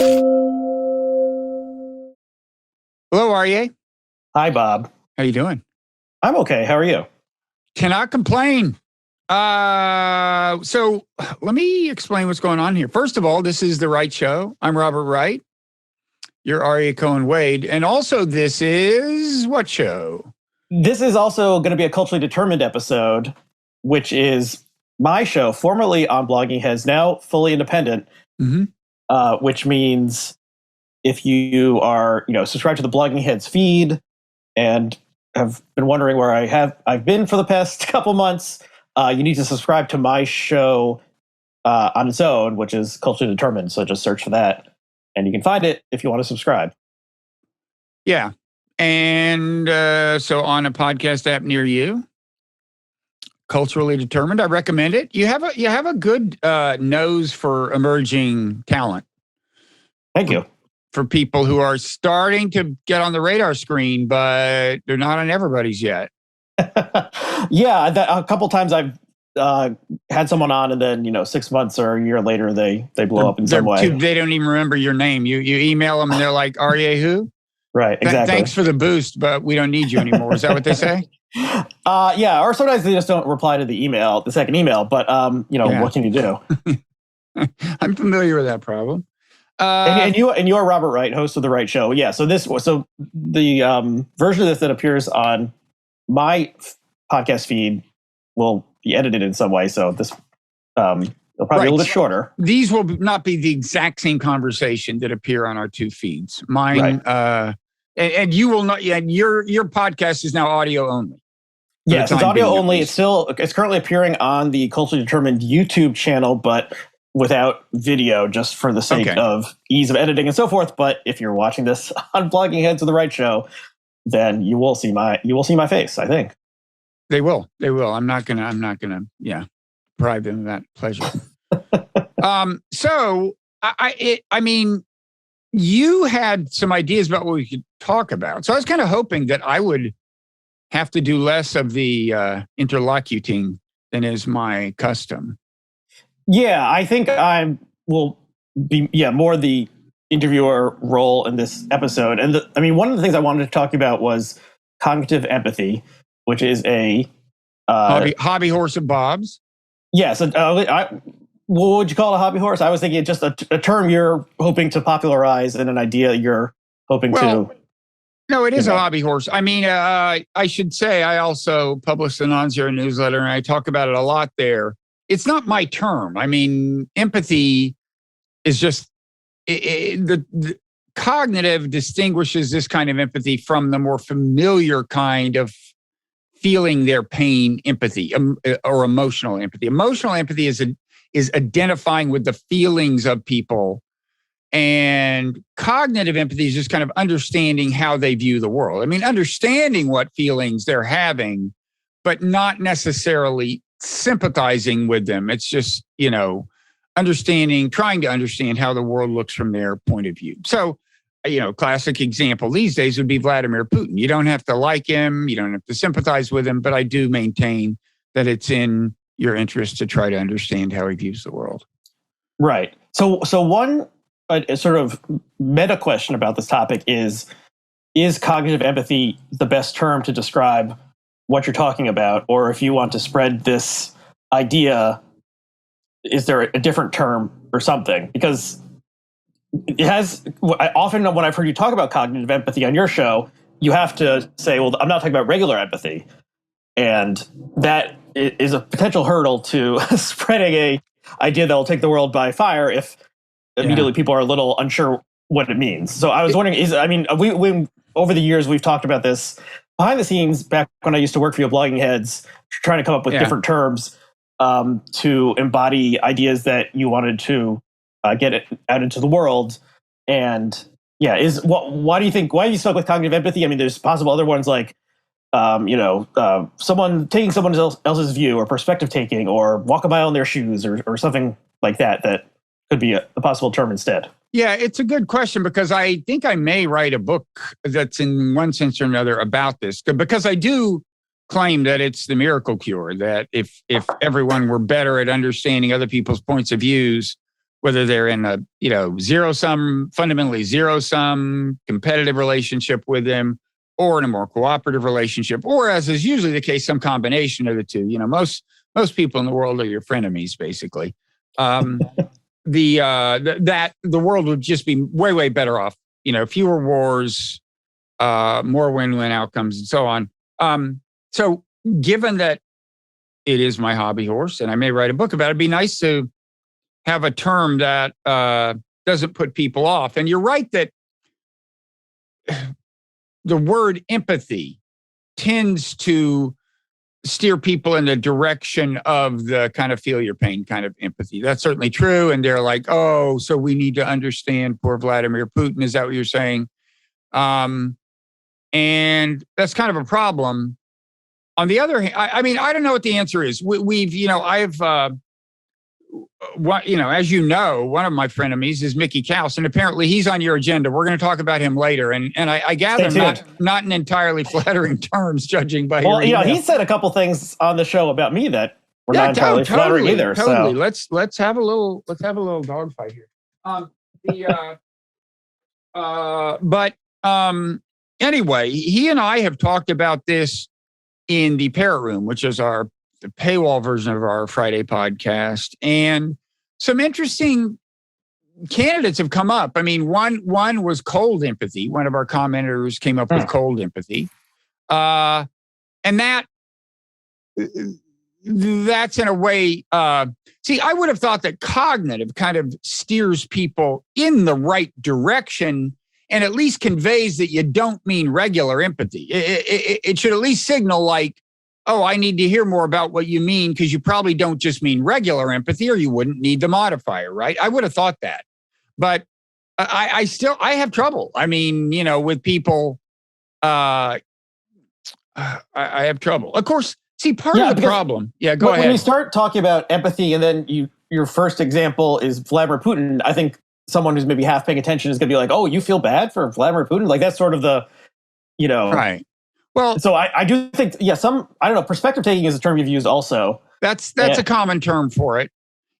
Hello, Aryeh. Hi, Bob. How you doing? I'm okay. How are you? Cannot complain. So let me explain what's going on here. First of all, this is the Wright Show. I'm Robert Wright. You're Aryeh Cohen-Wade. And also this is what show? This is also going to be a culturally determined episode, which is my show, formerly on Blogging Heads, now fully independent, which means if you are, subscribed to the Blogging Heads feed and have been wondering where I've been for the past couple months, you need to subscribe to my show on its own, which is culturally determined. So just search for that, and you can find it if you want to subscribe. Yeah, and so on a podcast app near you, culturally determined. I recommend it. You have a good nose for emerging talent. Thank you. For people who are starting to get on the radar screen, but they're not on everybody's yet. Yeah, a couple times I've had someone on, and then 6 months or a year later they blow up in some way. They don't even remember your name. You email them and they're like, Aryeh who? Right, exactly. Thanks for the boost, but we don't need you anymore. Is that what they say? Yeah, or sometimes they just don't reply to the second email. But what can you do? I'm familiar with that problem. And you're Robert Wright, host of the Wright Show. Yeah. So the version of this that appears on my podcast feed will be edited in some way. So this will probably be a little bit shorter. These will not be the exact same conversation that appear on our two feeds. Mine, and you will not. And your podcast is now audio only. Yes, it's audio only. It's currently appearing on the Culturally Determined YouTube channel, but without video, just for the sake of ease of editing and so forth. But if you're watching this on Blogging Heads of the Wright Show, then you will see my face, I think. They will. I'm not gonna deprive them of that pleasure. So I mean, you had some ideas about what we could talk about. So I was kind of hoping that I would have to do less of the interlocuting than is my custom. Yeah, I think I will be more the interviewer role in this episode. And one of the things I wanted to talk about was cognitive empathy, which is a hobby horse of Bob's. Yes. What would you call it, a hobby horse? I was thinking just a term you're hoping to popularize and an idea you're hoping to. No, it is a hobby horse. I mean, I should say I also publish the Nonzero newsletter, and I talk about it a lot there. It's not my term. I mean, empathy is just the cognitive distinguishes this kind of empathy from the more familiar kind of feeling their pain empathy or emotional empathy. Emotional empathy is identifying with the feelings of people, and cognitive empathy is just kind of understanding how they view the world. I mean, understanding what feelings they're having, but not necessarily sympathizing with them. It's just, trying to understand how the world looks from their point of view. So, classic example these days would be Vladimir Putin. You don't have to like him. You don't have to sympathize with him, but I do maintain that it's in your interest to try to understand how he views the world. Right. So one sort of meta question about this topic is cognitive empathy the best term to describe what you're talking about? Or if you want to spread this idea, is there a different term or something? Because it has, often when I've heard you talk about cognitive empathy on your show, you have to say, well, I'm not talking about regular empathy. And that is a potential hurdle to spreading a idea that will take the world by fire if immediately people are a little unsure what it means. So I was wondering, we over the years, we've talked about this behind the scenes back when I used to work for you at Blogging Heads, trying to come up with different terms to embody ideas that you wanted to get it out into the world. And why do you stuck with cognitive empathy? I mean, there's possible other ones like, someone taking someone else's view or perspective taking or walk a mile in their shoes or something like that could be a possible term instead. Yeah, it's a good question because I think I may write a book that's in one sense or another about this, because I do claim that it's the miracle cure, that if everyone were better at understanding other people's points of views, whether they're in a, fundamentally zero sum competitive relationship with them, or in a more cooperative relationship, or, as is usually the case, some combination of the two. Most people in the world are your frenemies, basically. The world would just be way, way better off. Fewer wars, more win-win outcomes, and so on. So, given that it is my hobby horse, and I may write a book about it, it'd be nice to have a term that doesn't put people off. And you're right that the word empathy tends to steer people in the direction of the kind of feel your pain kind of empathy. That's certainly true. And they're like, oh, so we need to understand poor Vladimir Putin. Is that what you're saying? And that's kind of a problem. On the other hand, I mean, I don't know what the answer is. As you know, one of my frenemies is Mickey Kaus, and apparently he's on your agenda. We're going to talk about him later, and I gather not in entirely flattering terms, judging by your email. He said a couple things on the show about me that were not entirely flattering either. Totally. So. Let's have a little dogfight here. Anyway, he and I have talked about this in the Parrot Room, which is the paywall version of our Friday podcast, and some interesting candidates have come up. I mean, one was cold empathy. One of our commenters came up with cold empathy, and that's in a way. See, I would have thought that cognitive kind of steers people in the right direction, and at least conveys that you don't mean regular empathy. It should at least signal like, oh, I need to hear more about what you mean, because you probably don't just mean regular empathy, or you wouldn't need the modifier, right? I would have thought that. But I have trouble. I mean, with people, I have trouble. Of course, see, part of the problem. Yeah, go ahead. When you start talking about empathy, and then your first example is Vladimir Putin, I think someone who's maybe half paying attention is going to be like, oh, you feel bad for Vladimir Putin? Like, that's sort of the, Right. Well, so I do think, I don't know, perspective taking is a term you've used also. That's a common term for it.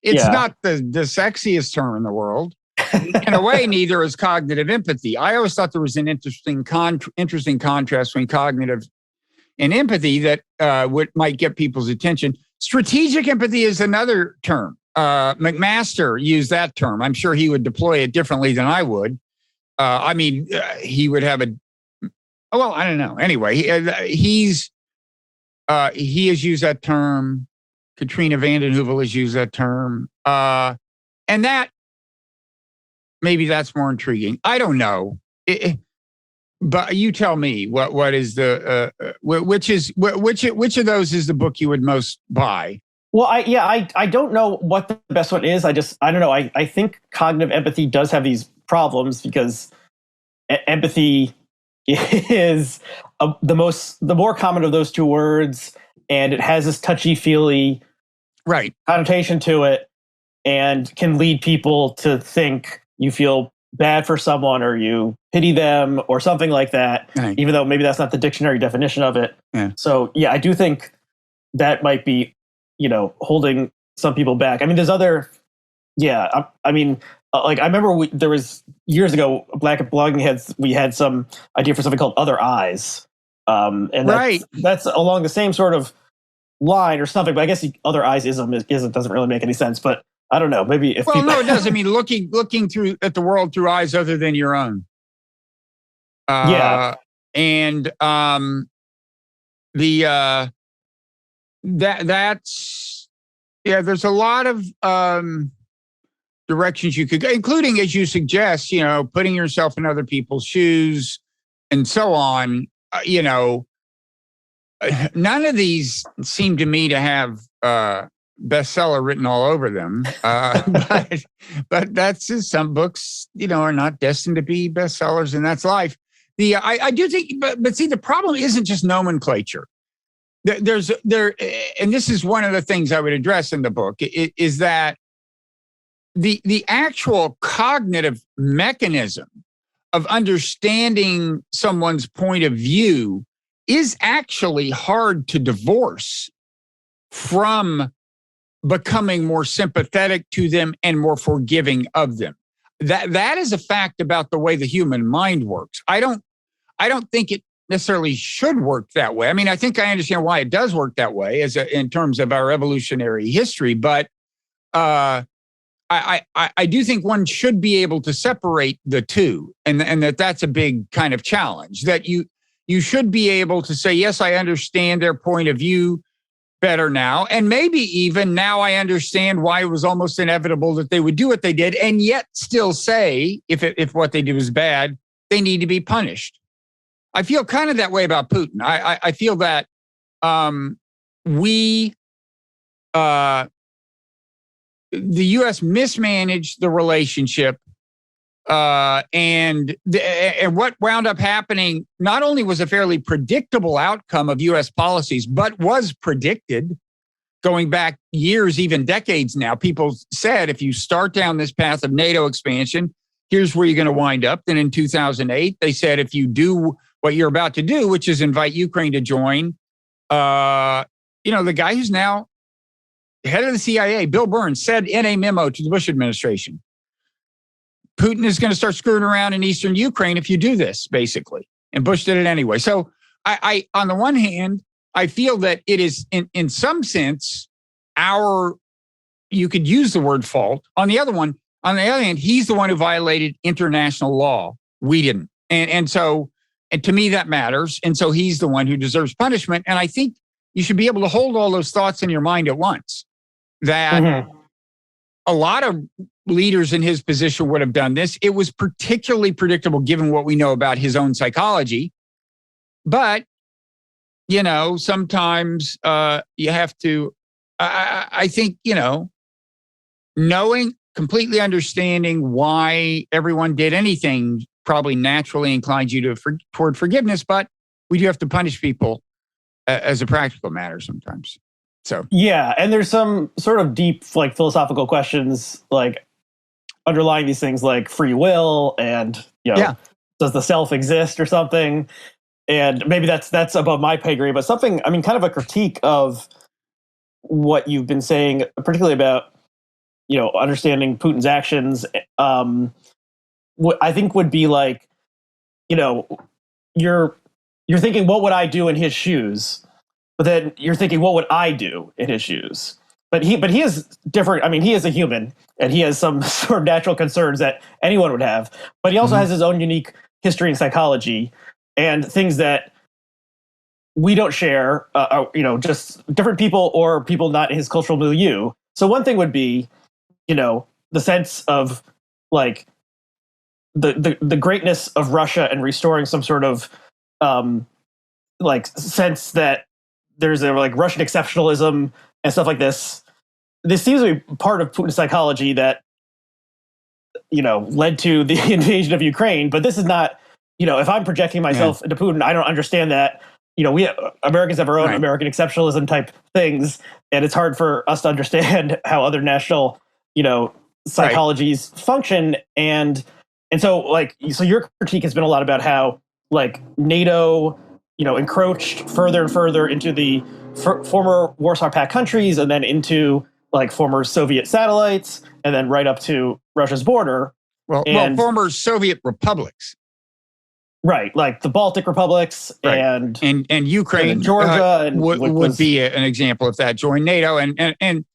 It's not the sexiest term in the world. In a way, neither is cognitive empathy. I always thought there was an interesting contrast between cognitive and empathy that might get people's attention. Strategic empathy is another term. McMaster used that term. I'm sure he would deploy it differently than I would. He would have well, I don't know. Anyway, he has used that term. Katrina vanden Heuvel has used that term. And that, maybe that's more intriguing. I don't know. But you tell me what is the which of those is the book you would most buy? Well, I don't know what the best one is. I don't know. I think cognitive empathy does have these problems because empathy is the more common of those two words, and it has this touchy-feely connotation to it, and can lead people to think you feel bad for someone or you pity them or something like that, even though maybe that's not the dictionary definition of it. Yeah. So I do think that might be holding some people back. I mean, there's other, like I remember there was years ago, Black Blogging Heads, we had some idea for something called Other Eyes. And that's along the same sort of line or something, but I guess the Other Eyes-ism doesn't really make any sense, but I don't know, maybe if no, it does. I mean, looking through at the world through eyes other than your own. And there's a lot of directions you could go, including, as you suggest, putting yourself in other people's shoes and so on. None of these seem to me to have bestseller written all over them. But that's just, some books, are not destined to be bestsellers, and that's life. I do think, but see, the problem isn't just nomenclature. And this is one of the things I would address in the book, is that the actual cognitive mechanism of understanding someone's point of view is actually hard to divorce from becoming more sympathetic to them and more forgiving of them. That is a fact about the way the human mind works. I don't think it necessarily should work that way. I mean, I think I understand why it does work that way in terms of our evolutionary history, but I do think one should be able to separate the two, and that's a big kind of challenge. That you should be able to say, yes, I understand their point of view better now, and maybe even now I understand why it was almost inevitable that they would do what they did, and yet still say, if what they did was bad, they need to be punished. I feel kind of that way about Putin. I feel that the U.S. mismanaged the relationship, and what wound up happening not only was a fairly predictable outcome of U.S. policies, but was predicted going back years, even decades now. People said, if you start down this path of NATO expansion, here's where you're going to wind up. Then in 2008, they said, if you do what you're about to do, which is invite Ukraine to join, the guy who's now head of the CIA, Bill Burns, said in a memo to the Bush administration, Putin is going to start screwing around in eastern Ukraine if you do this, basically. And Bush did it anyway. So I on the one hand, I feel that it is in some sense you could use the word fault. On the other hand, he's the one who violated international law. We didn't. And to me, that matters. And so he's the one who deserves punishment. And I think you should be able to hold all those thoughts in your mind at once. That a lot of leaders in his position would have done this. It was particularly predictable given what we know about his own psychology. But, sometimes you have to, I think, knowing, completely understanding why everyone did anything probably naturally inclines you toward forgiveness, but we do have to punish people as a practical matter sometimes. So yeah, and there's some sort of deep, like, philosophical questions, like, underlying these things, like free will and does the self exist or something? And maybe that's above my pay grade, but something, I mean, kind of a critique of what you've been saying, particularly about understanding Putin's actions. I think would be like, you're thinking, what would I do in his shoes? But then you're thinking, what would I do in his shoes? But he is different. I mean, he is a human, and he has some sort of natural concerns that anyone would have. But he also has his own unique history and psychology, and things that we don't share. Just different people or people not in his cultural milieu. So one thing would be, the sense of like the greatness of Russia and restoring some sort of sense that there's a like Russian exceptionalism and stuff like this. This seems to be part of Putin's psychology that led to the invasion of Ukraine. But this is not, if I'm projecting myself into Putin, I don't understand that. We Americans have our own American exceptionalism type things, and it's hard for us to understand how other national psychologies function. And so your critique has been a lot about how like NATO encroached further and further into the former Warsaw Pact countries, and then into like former Soviet satellites, and then right up to Russia's border. Well, former Soviet republics. Right, like the Baltic republics and Ukraine, and Georgia would be an example of that. Join NATO, and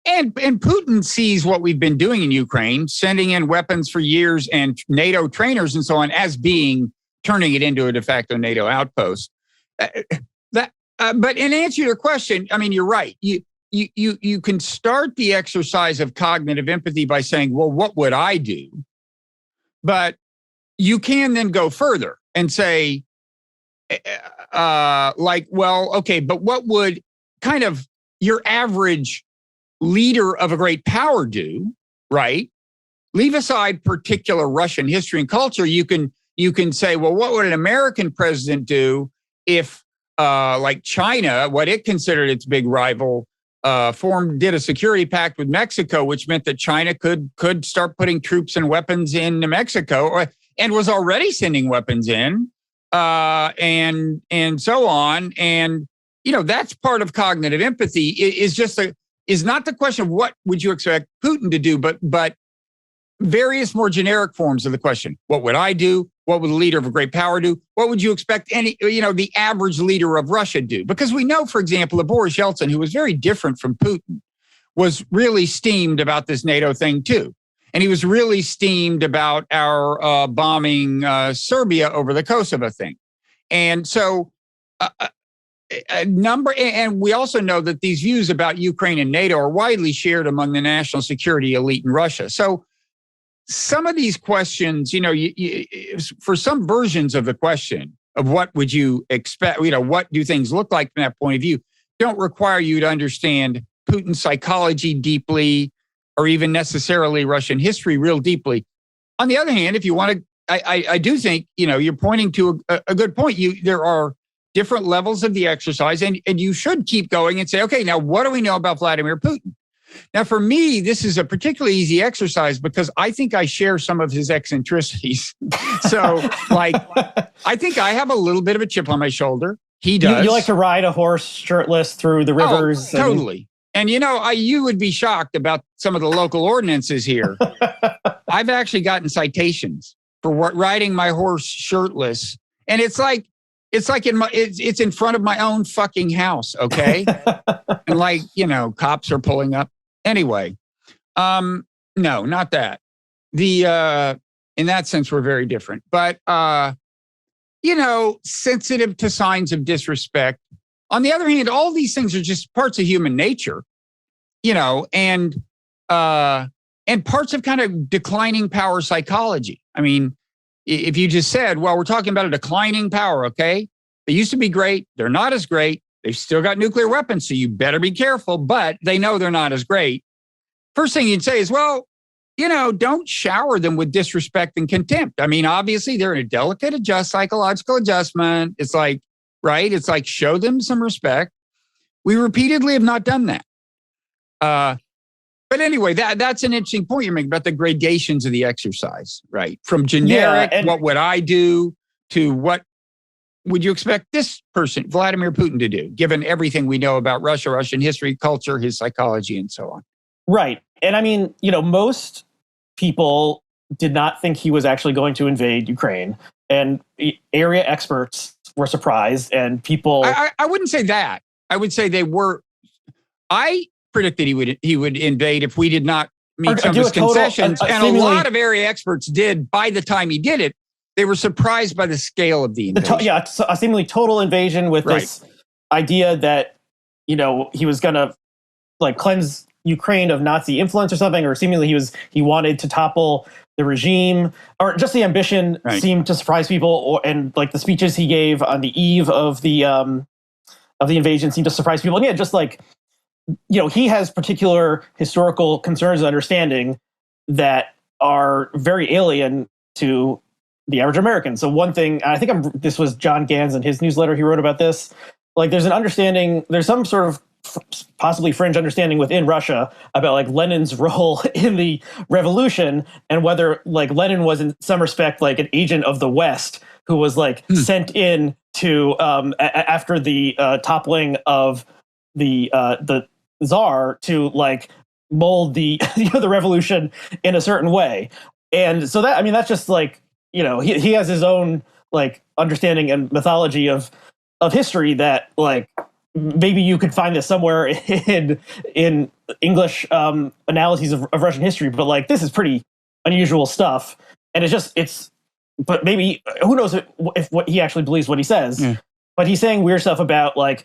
Putin sees what we've been doing in Ukraine, sending in weapons for years and NATO trainers and so on, as being turning it into a de facto NATO outpost. But in answer to your question, I mean, you're right. You can start the exercise of cognitive empathy by saying, well, what would I do? But you can then go further and say, well, okay, but what would kind of your average leader of a great power do, right? Leave aside particular Russian history and culture. You can say, well, what would an American president do if, like China, what it considered its big rival, did a security pact with Mexico, which meant that China could start putting troops and weapons in Mexico, and was already sending weapons in, and so on. And that's part of cognitive empathy. Is just is not the question of what would you expect Putin to do, but various more generic forms of the question. What would I do? What would the leader of a great power do? What would you expect the average leader of Russia do? Because we know, for example, that Boris Yeltsin, who was very different from Putin, was really steamed about this NATO thing too. And he was really steamed about our bombing Serbia over the Kosovo thing. And so and we also know that these views about Ukraine and NATO are widely shared among the national security elite in Russia. So some of these questions, for some versions of the question of what would you expect, what do things look like from that point of view, don't require you to understand Putin's psychology deeply or even necessarily Russian history real deeply. On the other hand, if you want to, I do think, you're pointing to a good point. There are different levels of the exercise, and you should keep going and say, okay, now what do we know about Vladimir Putin? Now, for me, this is a particularly easy exercise because I think I share some of his eccentricities. So, I think I have a little bit of a chip on my shoulder. He does. You like to ride a horse shirtless through the rivers. Oh, totally. And, you would be shocked about some of the local ordinances here. I've actually gotten citations for riding my horse shirtless. And it's in front of my own fucking house, okay? And cops are pulling up. Anyway, no, not that. In that sense, we're very different. But, sensitive to signs of disrespect. On the other hand, all these things are just parts of human nature, and parts of kind of declining power psychology. I mean, if you just said, well, we're talking about a declining power, okay? They used to be great. They're not as great. They've still got nuclear weapons, so you better be careful, but they know they're not as great. First thing you'd say is, well, don't shower them with disrespect and contempt. I mean, obviously, they're in a delicate psychological adjustment. It's like, right? It's like, show them some respect. We repeatedly have not done that. But anyway, that's an interesting point you're making about the gradations of the exercise, right? From generic, what would I do, to what would you expect this person, Vladimir Putin, to do, given everything we know about Russia, Russian history, culture, his psychology, and so on? Right. And I mean, most people did not think he was actually going to invade Ukraine. And area experts were surprised, and people... I wouldn't say that. I would say they were... I predicted he would invade if we did not meet some of his concessions. And a lot of area experts did by the time he did it. They were surprised by the scale of the invasion. A seemingly total invasion with this idea that, he was going to cleanse Ukraine of Nazi influence or something, or seemingly he wanted to topple the regime, or just the ambition seemed to surprise people, and the speeches he gave on the eve of the invasion seemed to surprise people. And just he has particular historical concerns and understanding that are very alien to the average American. So one thing, I think this was John Gans in his newsletter, he wrote about this. There's an understanding, there's some sort of possibly fringe understanding within Russia about Lenin's role in the revolution, and whether Lenin was in some respect an agent of the West who was sent in to after the toppling of the Tsar to mold the the revolution in a certain way. And so that's just he has his own understanding and mythology of history that maybe you could find this somewhere in English analyses of Russian history, but this is pretty unusual stuff. And but maybe who knows if what he actually believes what he says. Yeah. But he's saying weird stuff about the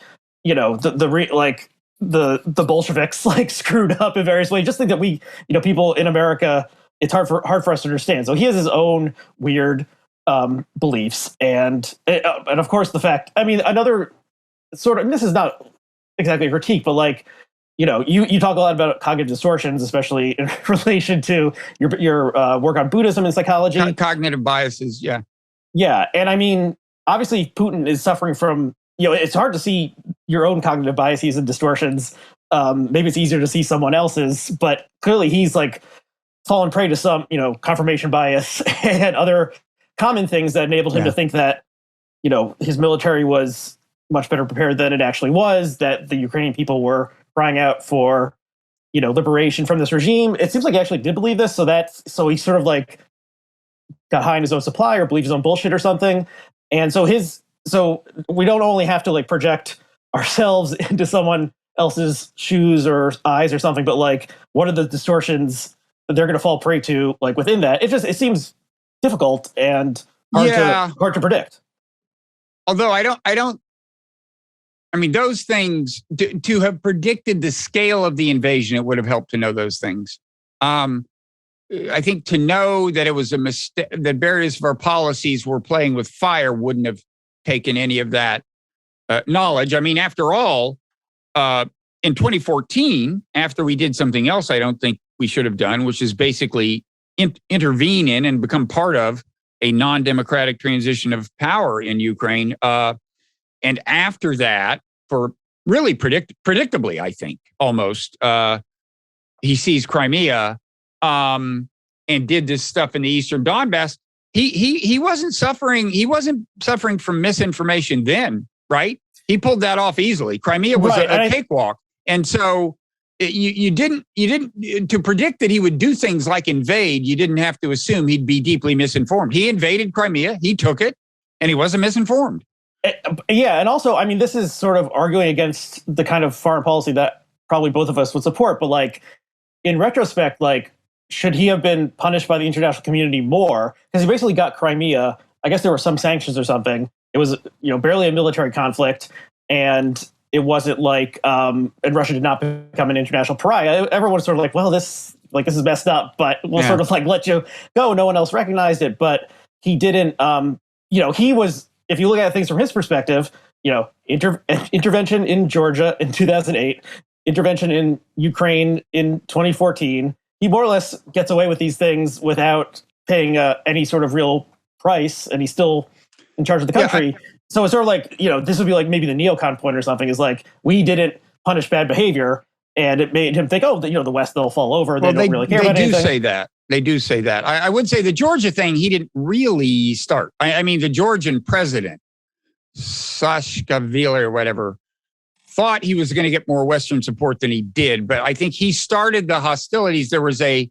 Bolsheviks screwed up in various ways. Just think that we people in America, it's hard for us to understand. So he has his own weird beliefs, and of course the fact. I mean, another sort of, and this is not exactly a critique, but you talk a lot about cognitive distortions, especially in relation to your work on Buddhism and psychology. Cognitive biases, yeah. Yeah, and I mean, obviously Putin is suffering from, it's hard to see your own cognitive biases and distortions. Maybe it's easier to see someone else's, but clearly he's fallen prey to some, confirmation bias and other common things that enabled him to think that, his military was much better prepared than it actually was, that the Ukrainian people were crying out for liberation from this regime. It seems like he actually did believe this, so he sort of like got high in his own supply or believed his own bullshit or something. And so we don't only have to like project ourselves into someone else's shoes or eyes or something, but like what are the distortions that they're going to fall prey to like within that? It seems difficult and hard to predict. Although I mean, those things, to have predicted the scale of the invasion, it would have helped to know those things. I think to know that it was a mistake, that various of our policies were playing with fire wouldn't have taken any of that knowledge. I mean, after all, in 2014, after we did something else I don't think we should have done, which is basically intervene in and become part of a non-democratic transition of power in Ukraine. And after that, for really predictably, I think, almost, he seized Crimea and did this stuff in the Eastern Donbass. He wasn't suffering. He wasn't suffering from misinformation then, right? He pulled that off easily. Crimea was a cakewalk. And so you didn't to predict that he would do things like invade. You didn't have to assume he'd be deeply misinformed. He invaded Crimea. He took it, and he wasn't misinformed. Yeah, and also, I mean, this is sort of arguing against the kind of foreign policy that probably both of us would support. But like, in retrospect, like, should he have been punished by the international community more? Because he basically got Crimea. I guess there were some sanctions or something. It was, barely a military conflict, and it wasn't like, and Russia did not become an international pariah. Everyone was sort of like, well, this is messed up, but we'll sort of like let you go. No one else recognized it, but he didn't. He was. If you look at things from his perspective, intervention in Georgia in 2008, intervention in Ukraine in 2014, he more or less gets away with these things without paying any sort of real price, and he's still in charge of the country. So it's sort of like, this would be like maybe the neocon point or something, is like, we didn't punish bad behavior, and it made him think, the West, they'll fall over. They don't really care about anything. They do say that. I would say the Georgia thing, he didn't really start. I mean, the Georgian president, Saakashvili or whatever, thought he was going to get more Western support than he did. But I think he started the hostilities. There was a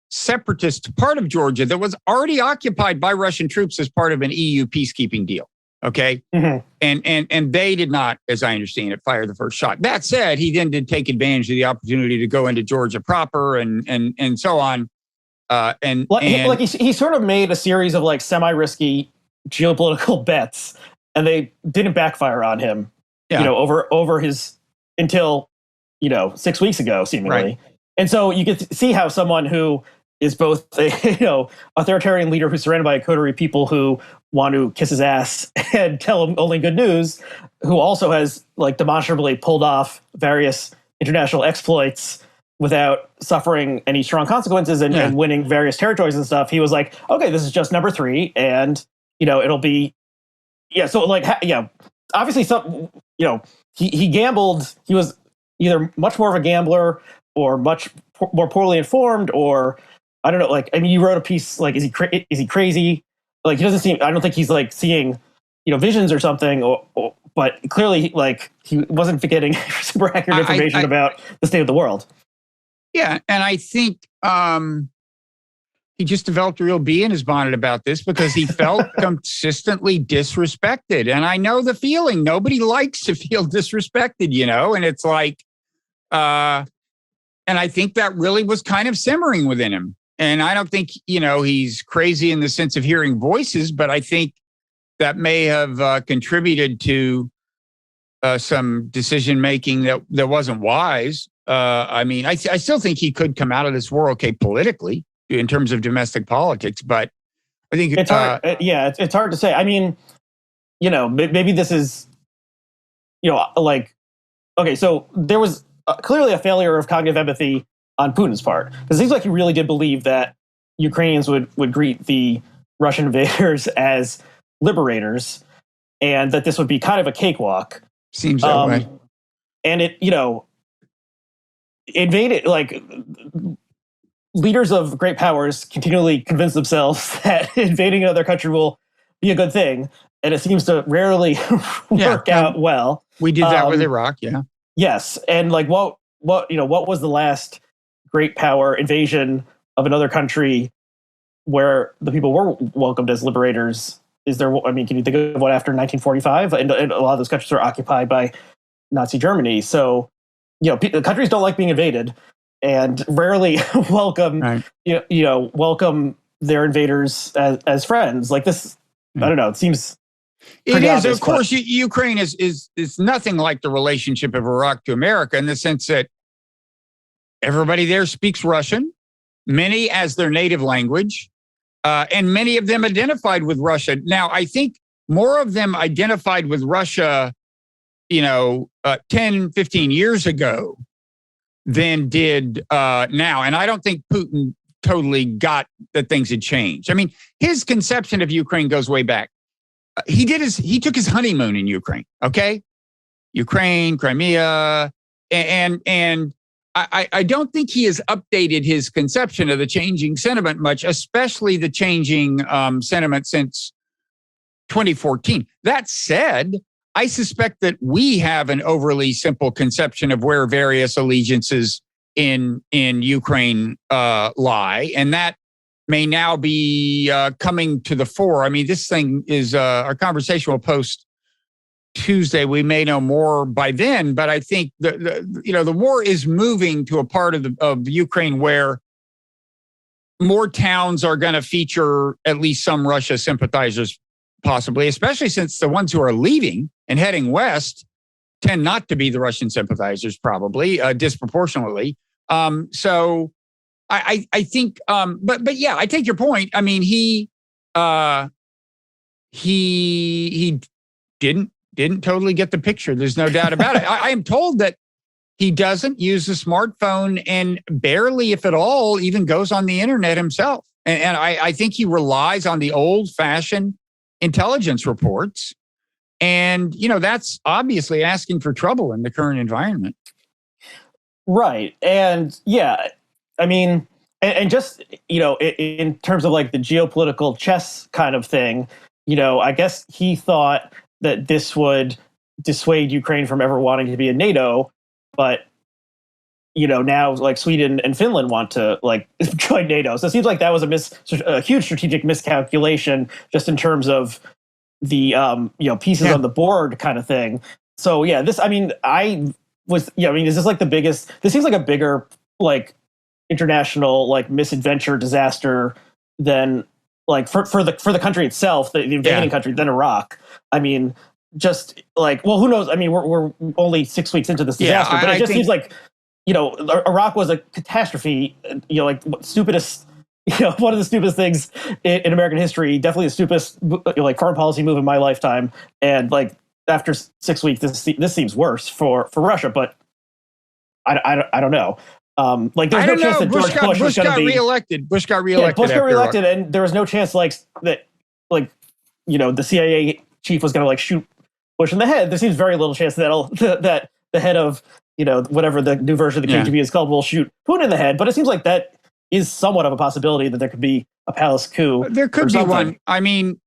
separatist part of Georgia that was already occupied by Russian troops as part of an EU peacekeeping deal. Okay. Mm-hmm. And they did not, as I understand it, fire the first shot. That said, he then did take advantage of the opportunity to go into Georgia proper and so on. He sort of made a series of like semi-risky geopolitical bets, and they didn't backfire on him. Over his until 6 weeks ago, seemingly. Right. And so you get to see how someone who is both a authoritarian leader who's surrounded by a coterie of people who want to kiss his ass and tell him only good news, who also has like demonstrably pulled off various international exploits without suffering any strong consequences and winning various territories and stuff. He was like, okay, this is just number 3, and it'll be so like obviously some he gambled. He was either much more of a gambler or much more poorly informed, or I don't know. Like, I mean, you wrote a piece like, is he crazy? Like, he doesn't seem. I don't think he's like seeing visions or something. But clearly, like, he wasn't getting super accurate information about the state of the world. Yeah, and I think he just developed a real bee in his bonnet about this because he felt consistently disrespected. And I know the feeling. Nobody likes to feel disrespected, and it's like, and I think that really was kind of simmering within him. And I don't think, he's crazy in the sense of hearing voices, but I think that may have contributed to some decision-making that wasn't wise. I mean, I still think he could come out of this war okay politically in terms of domestic politics, but I think it's hard. It's hard to say. I mean, maybe this is, like, okay, so there was clearly a failure of cognitive empathy on Putin's part, because it seems like he really did believe that Ukrainians would greet the Russian invaders as liberators, and that this would be kind of a cakewalk. Seems that way. And it, invaded, like, leaders of great powers continually convince themselves that invading another country will be a good thing, and it seems to rarely work out well. We did that with Iraq, yeah. Yes, and like, what what was the last great power invasion of another country where the people were welcomed as liberators? Is there? I mean, can you think of one after 1945? And a lot of those countries were occupied by Nazi Germany. So, countries don't like being invaded, and rarely welcome welcome their invaders as friends. Like this, I don't know. It seems it is. Obvious, of course, Ukraine is nothing like the relationship of Iraq to America in the sense that everybody there speaks Russian, many as their native language, and many of them identified with Russia. Now, I think more of them identified with Russia, 10, 15 years ago than did now. And I don't think Putin totally got that things had changed. I mean, his conception of Ukraine goes way back. He took his honeymoon in Ukraine, okay? Ukraine, Crimea, and I don't think he has updated his conception of the changing sentiment much, especially the changing sentiment since 2014. That said, I suspect that we have an overly simple conception of where various allegiances in Ukraine lie, and that may now be coming to the fore. I mean, this thing is our conversation will post Tuesday. We may know more by then, but I think the war is moving to a part of Ukraine where more towns are going to feature at least some Russia sympathizers, possibly, especially since the ones who are leaving and heading west tend not to be the Russian sympathizers, probably disproportionately. So I think, but yeah, I take your point. I mean, he didn't totally get the picture. There's no doubt about it. I am told that he doesn't use a smartphone and barely, if at all, even goes on the internet himself. And I think he relies on the old-fashioned intelligence reports. And, that's obviously asking for trouble in the current environment. Right. And yeah, I mean, and just, in terms of like the geopolitical chess kind of thing, I guess he thought that this would dissuade Ukraine from ever wanting to be in NATO. But, now like Sweden and Finland want to like join NATO. So it seems like that was a huge strategic miscalculation just in terms of the, pieces on the board kind of thing. So yeah, is this like the biggest, this seems like a bigger like international like misadventure disaster than like for the country itself, the invading country, than Iraq. I mean, just like, well, who knows? I mean, we're only 6 weeks into this disaster, but it just seems like, Iraq was a catastrophe, like stupidest, one of the stupidest things in American history, definitely the stupidest like foreign policy move in my lifetime. And like after 6 weeks, this seems worse for Russia, but I don't know. Like there's no chance that George Bush was going to be reelected. Bush got reelected. Bush got reelected, and there was no chance that the CIA chief was going to like shoot Bush in the head. There seems very little chance that the head of whatever the new version of the KGB is called will shoot Putin in the head. But it seems like that is somewhat of a possibility that there could be a palace coup. There could be one. I mean,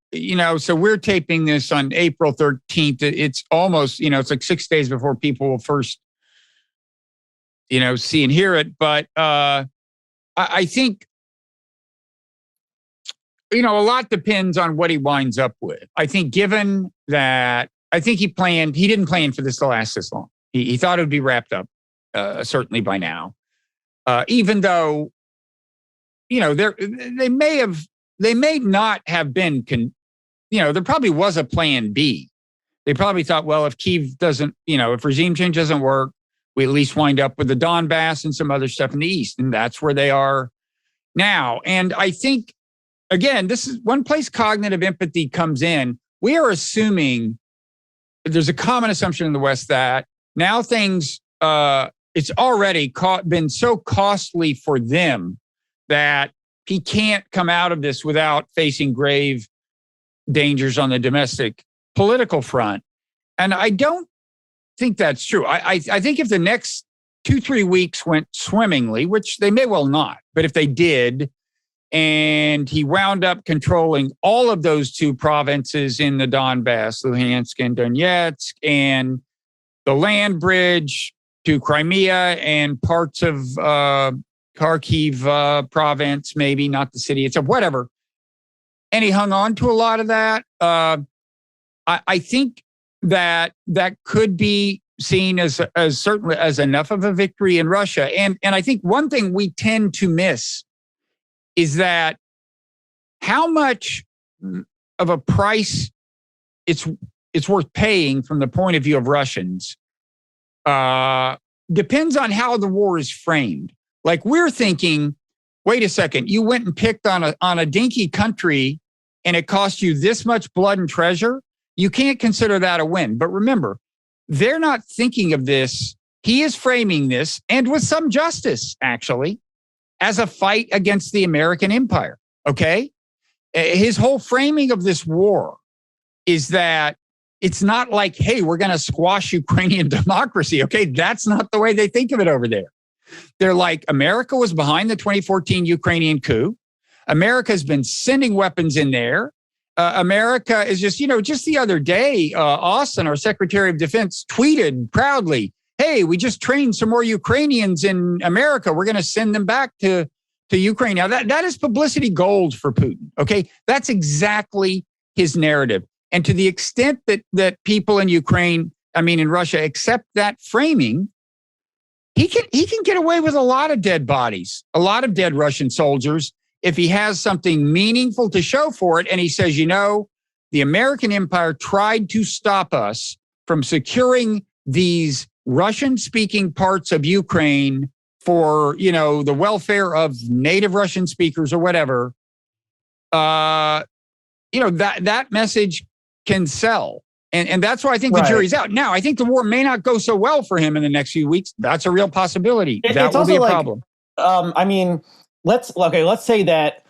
so we're taping this on April 13th. It's almost it's like 6 days before people will first see and hear it. But I think, a lot depends on what he winds up with. I think given that, I think he didn't plan for this to last this long. He thought it would be wrapped up, certainly by now. Even though, they may not have been, there probably was a plan B. They probably thought, well, if Kyiv doesn't, if regime change doesn't work, we at least wind up with the Donbass and some other stuff in the east. And that's where they are now. And I think, again, this is one place cognitive empathy comes in. We are assuming there's a common assumption in the West that now things, it's already been so costly for them that he can't come out of this without facing grave dangers on the domestic political front. And I don't think that's true. I think if the next 2-3 weeks went swimmingly, which they may well not, but if they did, and he wound up controlling all of those two provinces in the Donbass, Luhansk and Donetsk, and the land bridge, to Crimea and parts of Kharkiv province, maybe not the city itself, whatever. And he hung on to a lot of that. I think that could be seen as certainly as enough of a victory in Russia. And I think one thing we tend to miss is that how much of a price it's worth paying from the point of view of Russians depends on how the war is framed. Like we're thinking, wait a second, you went and picked on a dinky country and it cost you this much blood and treasure. You can't consider that a win. But remember, they're not thinking of this. He is framing this, and with some justice, actually, as a fight against the American empire. Okay? His whole framing of this war is that it's not like, hey, we're going to squash Ukrainian democracy. Okay? That's not the way they think of it over there. They're like, America was behind the 2014 Ukrainian coup. America's been sending weapons in there. America is just the other day, Austin, our Secretary of Defense, tweeted proudly, hey, we just trained some more Ukrainians in America. We're going to send them back to Ukraine. Now, that is publicity gold for Putin, okay? That's exactly his narrative. And to the extent that people in in Russia, accept that framing, he can get away with a lot of dead bodies, a lot of dead Russian soldiers, if he has something meaningful to show for it. And he says, the American empire tried to stop us from securing these Russian-speaking parts of Ukraine for, the welfare of native Russian speakers or whatever. That message can sell. And that's why I think the jury's out. Now, I think the war may not go so well for him in the next few weeks. That's a real possibility. That will be a problem. Let's say that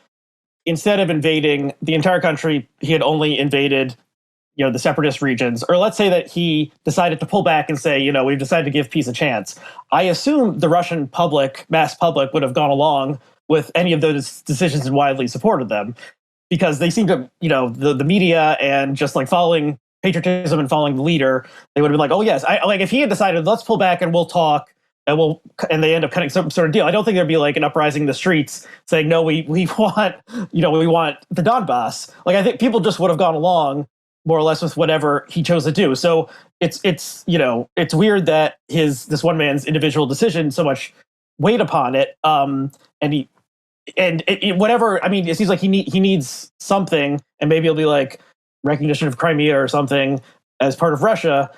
instead of invading the entire country, he had only invaded, the separatist regions. Or let's say that he decided to pull back and say, we've decided to give peace a chance. I assume the Russian mass public would have gone along with any of those decisions and widely supported them, because they seem to, the media and just like following patriotism and following the leader, they would have been like, oh yes, if he had decided, let's pull back and we'll talk. And they end up cutting some sort of deal. I don't think there'd be like an uprising in the streets saying, no, we want the Donbass. Like, I think people just would have gone along more or less with whatever he chose to do. So it's weird that this one man's individual decision so much weight upon it. It seems like he needs something, and maybe it'll be like recognition of Crimea or something as part of Russia.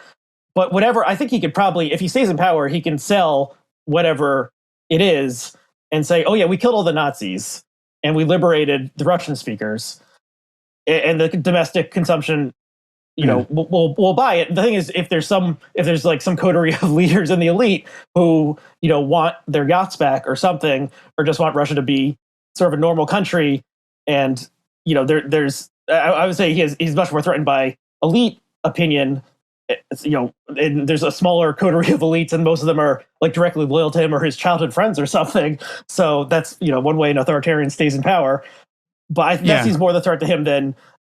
But whatever, I think he could probably, if he stays in power, he can sell whatever it is and say, oh yeah, we killed all the Nazis and we liberated the Russian speakers, and the domestic consumption, we'll buy it. The thing is, if there's like some coterie of leaders in the elite who, want their yachts back or something, or just want Russia to be sort of a normal country, and, I would say he's much more threatened by elite opinion. And there's a smaller coterie of elites, and most of them are like directly loyal to him or his childhood friends or something. So that's, one way an authoritarian stays in power. But that seems more the threat to him than,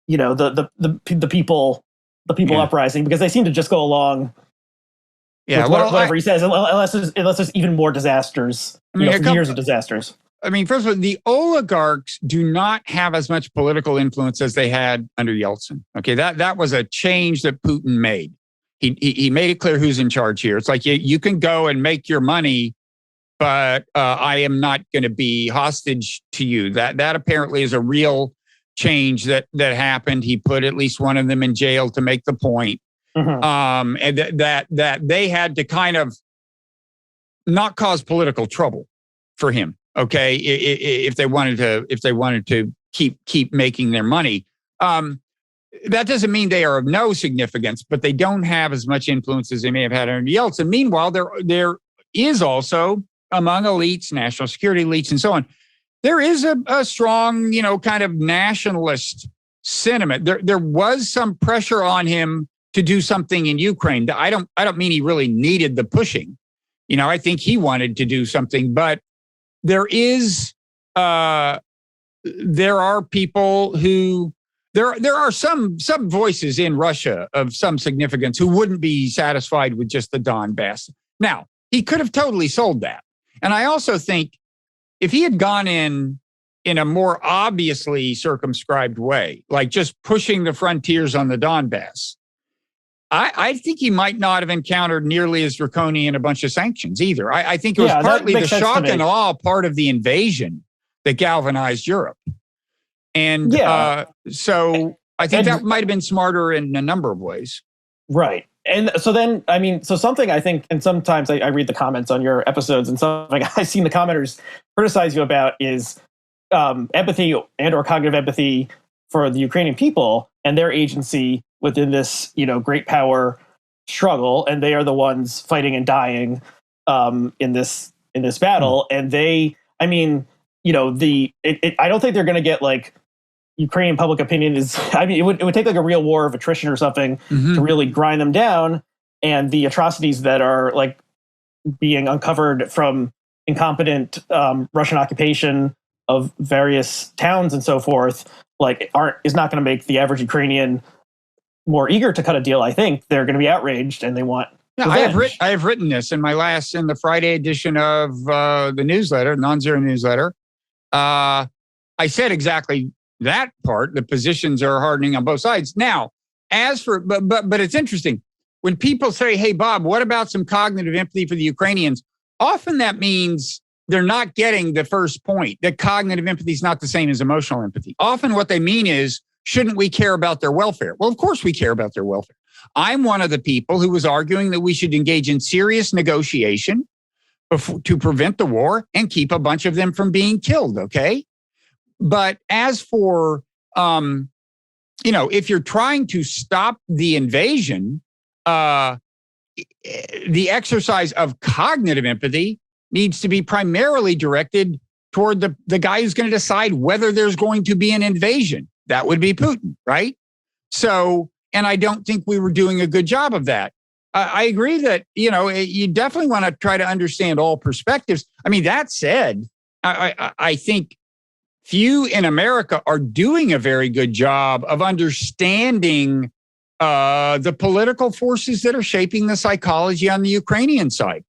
the people uprising, because they seem to just go along. Yeah, whatever he says, unless there's even more disasters, years of disasters. First of all, the oligarchs do not have as much political influence as they had under Yeltsin. Okay, that was a change that Putin made. He made it clear who's in charge here. It's like you can go and make your money, but I am not going to be hostage to you. That apparently is a real change that happened. He put at least one of them in jail to make the point. Mm-hmm. And that they had to kind of not cause political trouble for him. Okay, if they wanted to keep making their money, that doesn't mean they are of no significance, but they don't have as much influence as they may have had under Yeltsin. Meanwhile, there is also among elites, national security elites, and so on, there is a strong, kind of nationalist sentiment. There was some pressure on him to do something in Ukraine. I don't mean he really needed the pushing. I think he wanted to do something, but there are people who there are some voices in Russia of some significance who wouldn't be satisfied with just the Donbass. Now, he could have totally sold that. And I also think if he had gone in a more obviously circumscribed way, like just pushing the frontiers on the Donbass, I think he might not have encountered nearly as draconian a bunch of sanctions either. I think it was partly the shock and awe part of the invasion that galvanized Europe. And so I think that might have been smarter in a number of ways. Right. And so then, I mean, so something I think, and sometimes I read the comments on your episodes, and something I've seen the commenters criticize you about is empathy and or cognitive empathy for the Ukrainian people and their agency within this, great power struggle, and they are the ones fighting and dying in this battle. And they, I mean, I don't think they're going to get like Ukrainian public opinion is. I mean, it would take like a real war of attrition or something to really grind them down, and the atrocities that are like being uncovered from incompetent Russian occupation of various towns and so forth, is not going to make the average Ukrainian more eager to cut a deal. I think they're going to be outraged and they want. Yeah, I have written this in the Friday edition of the newsletter, Nonzero newsletter. I said exactly that part. The positions are hardening on both sides. Now, as for but it's interesting when people say, "Hey, Bob, what about some cognitive empathy for the Ukrainians?" Often that means they're not getting the first point, that cognitive empathy is not the same as emotional empathy. Often what they mean is, shouldn't we care about their welfare? Well, of course we care about their welfare. I'm one of the people who was arguing that we should engage in serious negotiation to prevent the war and keep a bunch of them from being killed, okay? But as for, if you're trying to stop the invasion, the exercise of cognitive empathy needs to be primarily directed toward the guy who's going to decide whether there's going to be an invasion. That would be Putin, right? So, and I don't think we were doing a good job of that. I agree that, you definitely want to try to understand all perspectives. I mean, that said, I think few in America are doing a very good job of understanding the political forces that are shaping the psychology on the Ukrainian side,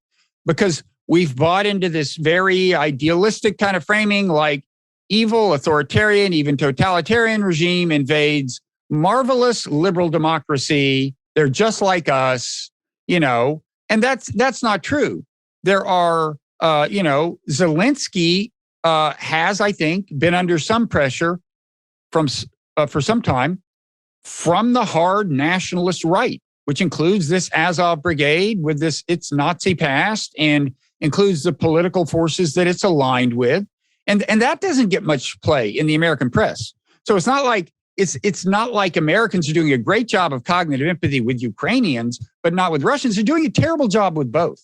because we've bought into this very idealistic kind of framing, like evil, authoritarian, even totalitarian regime invades marvelous liberal democracy. They're just like us, and that's not true. There are, Zelensky has, I think, been under some pressure for some time from the hard nationalist right, which includes this Azov Brigade with its Nazi past and includes the political forces that it's aligned with. And that doesn't get much play in the American press. So it's not like Americans are doing a great job of cognitive empathy with Ukrainians, but not with Russians. They're doing a terrible job with both,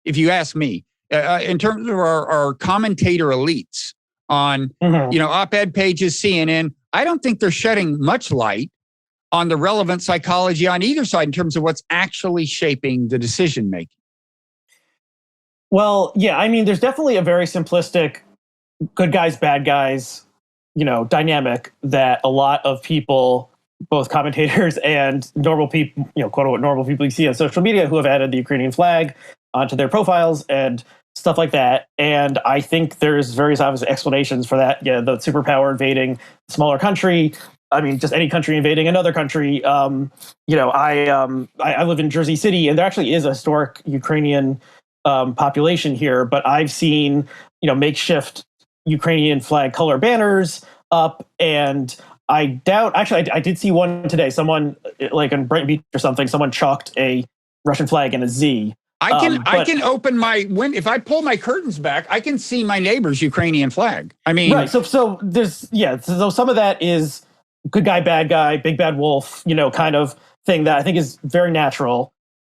if you ask me. In terms of our commentator elites on, op-ed pages, CNN, I don't think they're shedding much light on the relevant psychology on either side in terms of what's actually shaping the decision making. Well, yeah, I mean, there's definitely a very simplistic good guys, bad guys, dynamic that a lot of people, both commentators and normal people, quote unquote normal people you see on social media who have added the Ukrainian flag onto their profiles and stuff like that. And I think there's various obvious explanations for that. Yeah, the superpower invading a smaller country. I mean, just any country invading another country. I live in Jersey City, and there actually is a historic Ukrainian population here, but I've seen, makeshift Ukrainian flag color banners up, and I doubt, actually, I did see one today. Someone, like in Brighton Beach or something, someone chalked a Russian flag and a Z. I can open if I pull my curtains back, I can see my neighbor's Ukrainian flag. I mean, right. So there's, so some of that is good guy, bad guy, big bad wolf, kind of thing that I think is very natural.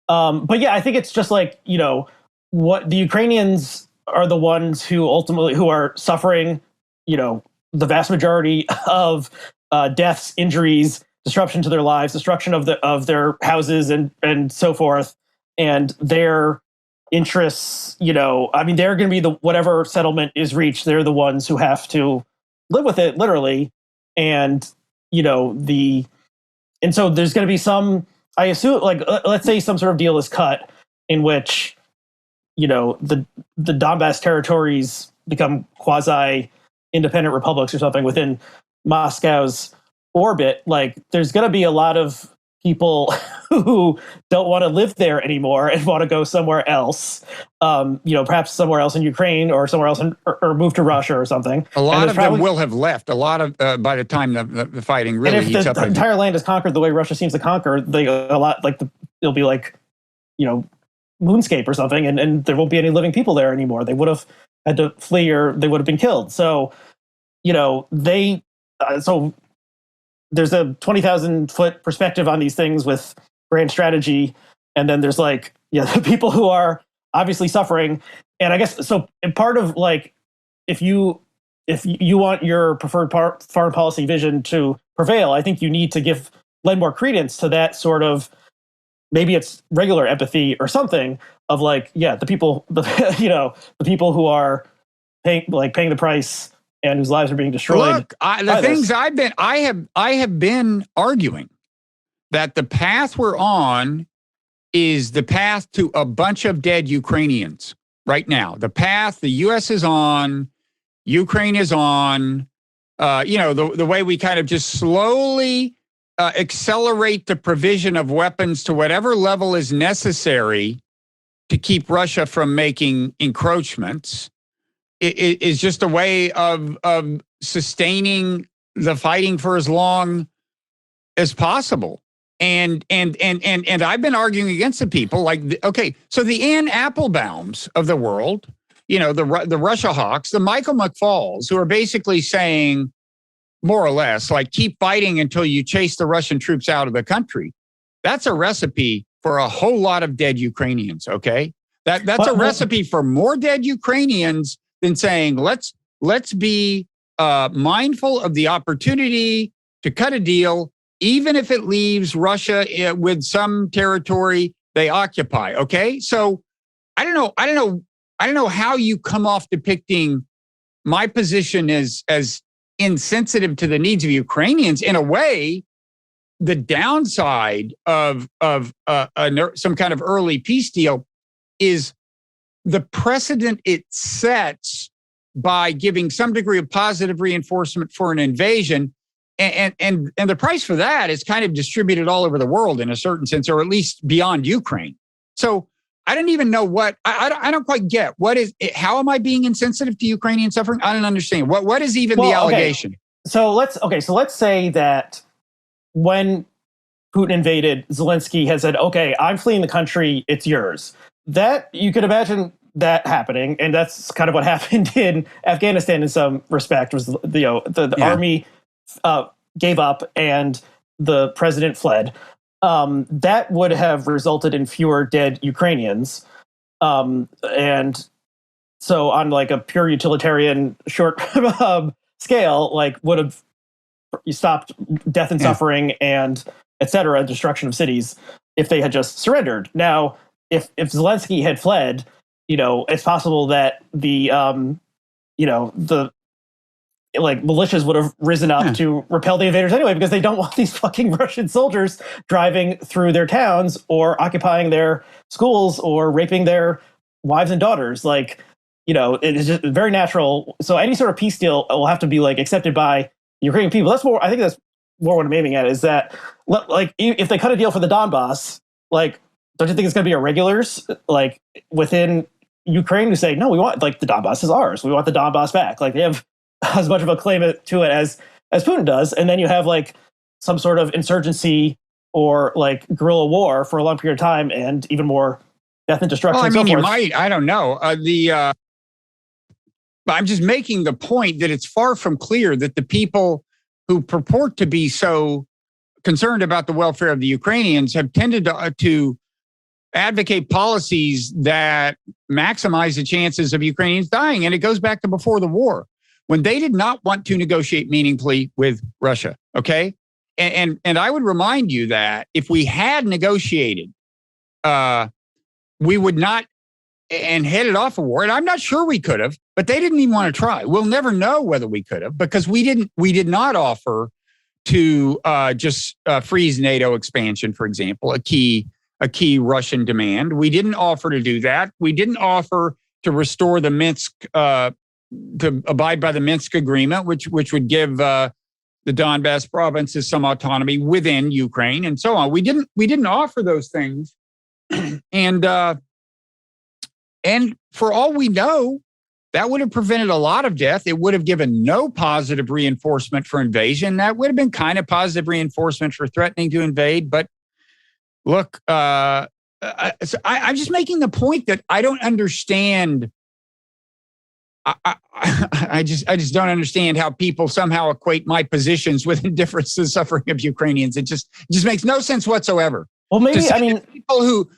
But yeah, I think it's just like, what the Ukrainians are the ones who are suffering, the vast majority of deaths, injuries, disruption to their lives, destruction of their houses and so forth. And their interests, they're going to be whatever settlement is reached. They're the ones who have to live with it, literally. And, and so there's going to be some, I assume, like, let's say some sort of deal is cut in which, the Donbass territories become quasi independent republics or something within Moscow's orbit, like there's going to be a lot of people who don't want to live there anymore and want to go somewhere else, perhaps somewhere else in Ukraine or somewhere else or move to Russia or something. A lot of them will have left. A lot of by the time the fighting really heats up. And if the entire land is conquered the way Russia seems to conquer, it'll be like, Moonscape or something, and there won't be any living people there anymore. They would have had to flee or they would have been killed. So, so there's a 20,000 foot perspective on these things with grand strategy. And then there's the people who are obviously suffering. And I guess, so part of if you want your preferred foreign policy vision to prevail, I think you need to lend more credence to that sort of, maybe it's regular empathy or something of the people, the people who are paying the price and whose lives are being destroyed. Look, I have been arguing that the path we're on is the path to a bunch of dead Ukrainians right now. The path the U.S. is on, Ukraine is on, the way we kind of just slowly accelerate the provision of weapons to whatever level is necessary to keep Russia from making encroachments. It is just a way of sustaining the fighting for as long as possible. And I've been arguing against the people so the Ann Applebaums of the world, the Russia hawks, the Michael McFalls, who are basically saying, more or less, keep fighting until you chase the Russian troops out of the country. That's a recipe for a whole lot of dead Ukrainians, okay? That's a recipe for more dead Ukrainians than saying, let's be mindful of the opportunity to cut a deal, even if it leaves Russia with some territory they occupy, okay? So I don't know how you come off depicting my position as insensitive to the needs of Ukrainians. In a way, the downside of some kind of early peace deal is the precedent it sets by giving some degree of positive reinforcement for an invasion. And the price for that is kind of distributed all over the world in a certain sense, or at least beyond Ukraine. So I don't even know I don't quite get how am I being insensitive to Ukrainian suffering? I don't understand. What is even the allegation? Okay. So let's say that when Putin invaded, Zelensky has said, okay, I'm fleeing the country, it's yours. That you could imagine that happening, and that's kind of what happened in Afghanistan in some respect. Was the army gave up and the president fled. That would have resulted in fewer dead Ukrainians, and so on a pure utilitarian short scale, would have stopped death and suffering and etc. destruction of cities if they had just surrendered. Now, if Zelensky had fled, it's possible that the militias would have risen up to repel the invaders anyway, because they don't want these fucking Russian soldiers driving through their towns or occupying their schools or raping their wives and daughters. It is just very natural. So any sort of peace deal will have to be accepted by Ukrainian people. I think that's more what I'm aiming at, is that if they cut a deal for the Donbass, don't you think it's going to be irregulars within Ukraine who say, no, we want the Donbass is ours. We want the Donbass back. They have as much of a claim to it as Putin does. And then you have some sort of insurgency or guerrilla war for a long period of time and even more death and destruction. Well, you might, I don't know. I'm just making the point that it's far from clear that the people who purport to be so concerned about the welfare of the Ukrainians have tended to advocate policies that maximize the chances of Ukrainians dying. And it goes back to before the war, when they did not want to negotiate meaningfully with Russia. Okay. And I would remind you that if we had negotiated, we would not and headed off a war. And I'm not sure we could have, but they didn't even want to try. We'll never know whether we could have, because we did not offer to just freeze NATO expansion, for example, a key a key Russian demand. We didn't offer to do that. We didn't offer to restore the Minsk, to abide by the Minsk agreement, which would give the Donbass provinces some autonomy within Ukraine and so on. We didn't offer those things, and for all we know, that would have prevented a lot of death. It would have given no positive reinforcement for invasion. That would have been kind of positive reinforcement for threatening to invade. But look, I'm just making the point that I don't understand. I just don't understand how people somehow equate my positions with indifference to the suffering of Ukrainians. It just makes no sense whatsoever. Well, maybe, I mean, people who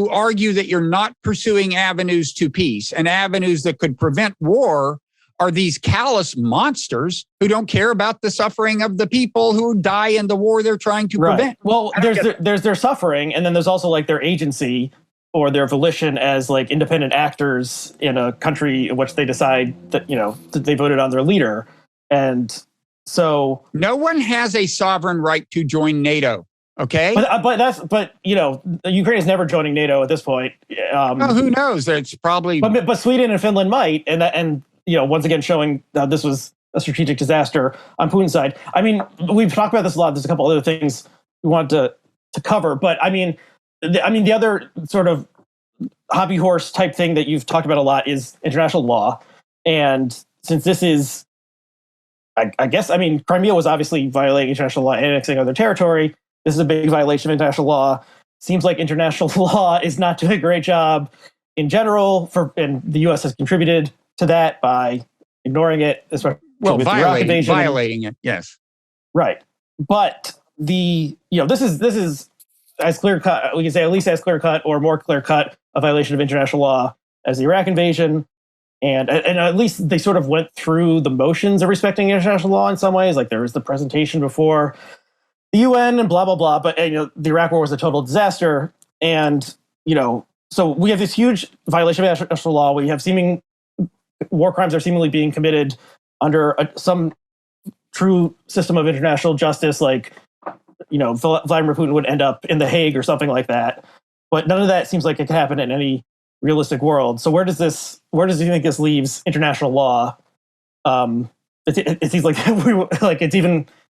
argue that you're not pursuing avenues to peace and avenues that could prevent war are these callous monsters who don't care about the suffering of the people who die in the war they're trying to prevent. Well, there's their suffering, and then there's also like their agency or their volition as like independent actors in a country in which they decide that, that they voted on their leader. And so no one has a sovereign right to join NATO. Okay, but Ukraine is never joining NATO at this point. Well, who knows? It's probably. But Sweden and Finland might, and once again showing this was a strategic disaster on Putin's side. I mean, we've talked about this a lot. There's a couple other things we want to cover, but I mean, the other sort of hobby horse type thing that you've talked about a lot is international law, and since this is, I guess, I mean, Crimea was obviously violating international law, annexing other territory. This is a big violation of international law. Seems like international law is not doing a great job in general, and the U.S. has contributed to that by ignoring it, especially with the Iraq invasion. Violating it, yes. Right. But this is as clear cut, we can say at least as clear cut or more clear cut a violation of international law as the Iraq invasion. And at least they sort of went through the motions of respecting international law in some ways. Like there was the presentation before the UN and blah, blah, blah. But the Iraq war was a total disaster. And, so we have this huge violation of international law. We have war crimes are seemingly being committed under some true system of international justice. Like, Vladimir Putin would end up in The Hague or something like that. But none of that seems like it could happen in any realistic world. So where does you think this leaves international law? It seems like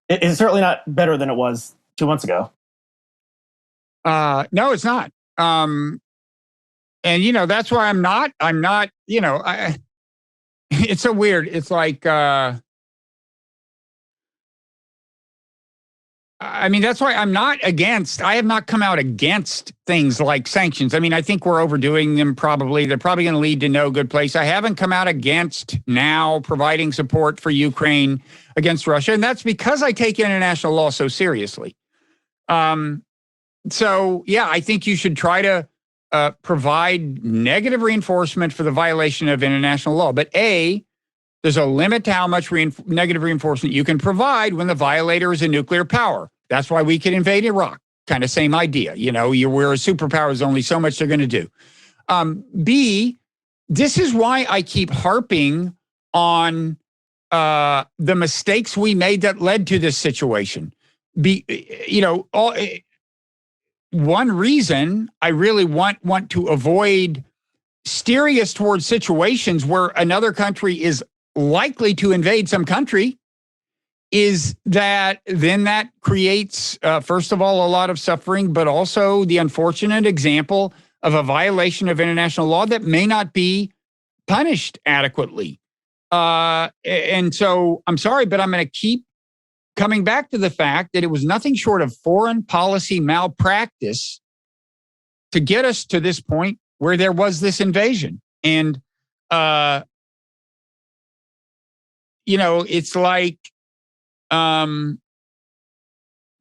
it's certainly not better than it was 2 months ago. No, it's not. And that's why I'm not, it's so weird. It's like, that's why I'm not against, I have not come out against things like sanctions. I mean, I think we're overdoing them probably. They're probably going to lead to no good place. I haven't come out against now providing support for Ukraine against Russia. And that's because I take international law so seriously. So, yeah, I think you should try to provide negative reinforcement for the violation of international law. But there's a limit to how much negative reinforcement you can provide when the violator is a nuclear power. That's why we could invade Iraq. Kind of same idea. We're a superpower. There's only so much they're going to do. B, this is why I keep harping on the mistakes we made that led to this situation. One reason I really want to avoid steering us towards situations where another country is likely to invade some country is that then that creates, first of all, a lot of suffering, but also the unfortunate example of a violation of international law that may not be punished adequately. And so I'm sorry, but I'm going to keep coming back to the fact that it was nothing short of foreign policy malpractice to get us to this point where there was this invasion. And, it's like, so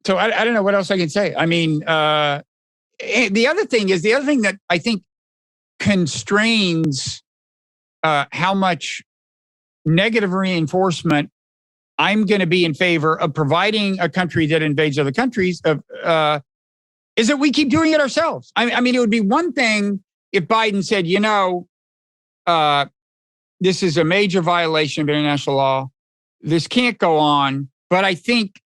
I don't know what else I can say. I mean, the other thing that I think constrains how much negative reinforcement I'm going to be in favor of providing a country that invades other countries is that we keep doing it ourselves. I mean, it would be one thing if Biden said, this is a major violation of international law. This can't go on. But I think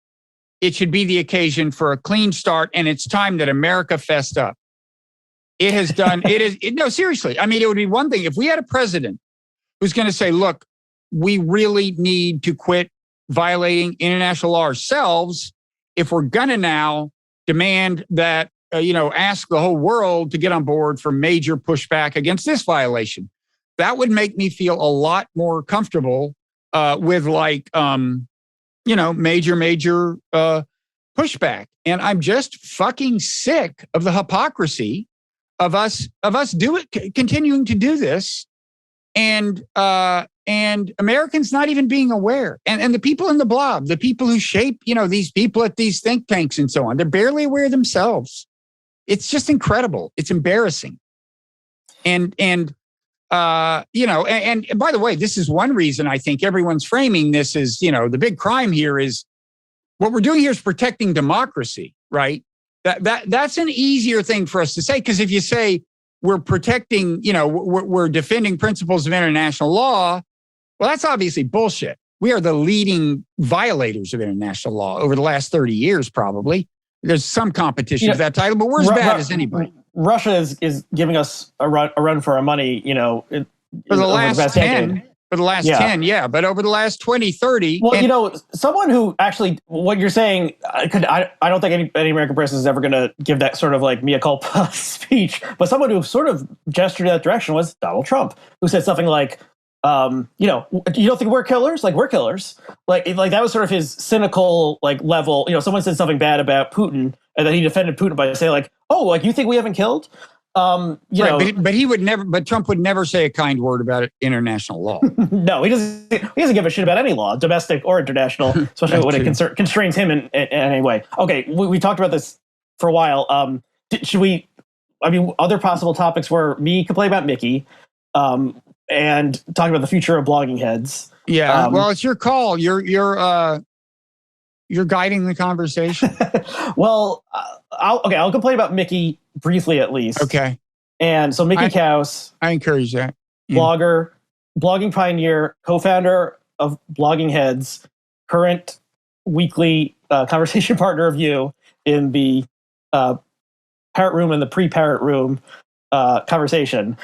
it should be the occasion for a clean start, and it's time that America fessed up. It has done, no, seriously. I mean, it would be one thing if we had a president who's going to say, look, we really need to quit violating international law ourselves if we're going to now demand that, ask the whole world to get on board for major pushback against this violation. That would make me feel a lot more comfortable with major pushback. And I'm just fucking sick of the hypocrisy of us continuing to do this, and Americans not even being aware, and the people in the blob, the people who shape, these people at these think tanks and so on, they're barely aware themselves. It's just incredible. It's embarrassing. And by the way, this is one reason I think everyone's framing this as, the big crime here is what we're doing here is protecting democracy, right? That's an easier thing for us to say, because if you say we're protecting, we're defending principles of international law, well, that's obviously bullshit. We are the leading violators of international law over the last 30 years, probably. There's some competition for that title, but we're as bad as anybody. Russia is giving us a run for our money, for the last 10. For the last 10, yeah. But over the last 20, 30. Well, someone who actually, what you're saying, I don't think any American person is ever going to give that sort of like mea culpa speech. But someone who sort of gestured in that direction was Donald Trump, who said something like, you don't think we're killers? Like, we're killers. Like that was sort of his cynical level. Someone said something bad about Putin, and then he defended Putin by saying you think we haven't killed? But he would never. But Trump would never say a kind word about international law. No, he doesn't. He doesn't give a shit about any law, domestic or international, especially when it constrains him in any way. Okay, we talked about this for a while. Should we? I mean, other possible topics were me complaining about Mickey, and talking about the future of blogging heads. Yeah, well, it's your call. You're guiding the conversation. Well, I'll complain about Mickey briefly at least. Okay. And so Mickey Kaus, I encourage that. Blogger, blogging pioneer, co-founder of Blogging Heads, current weekly conversation partner of you in the Parrot Room and the pre-Parrot Room conversation.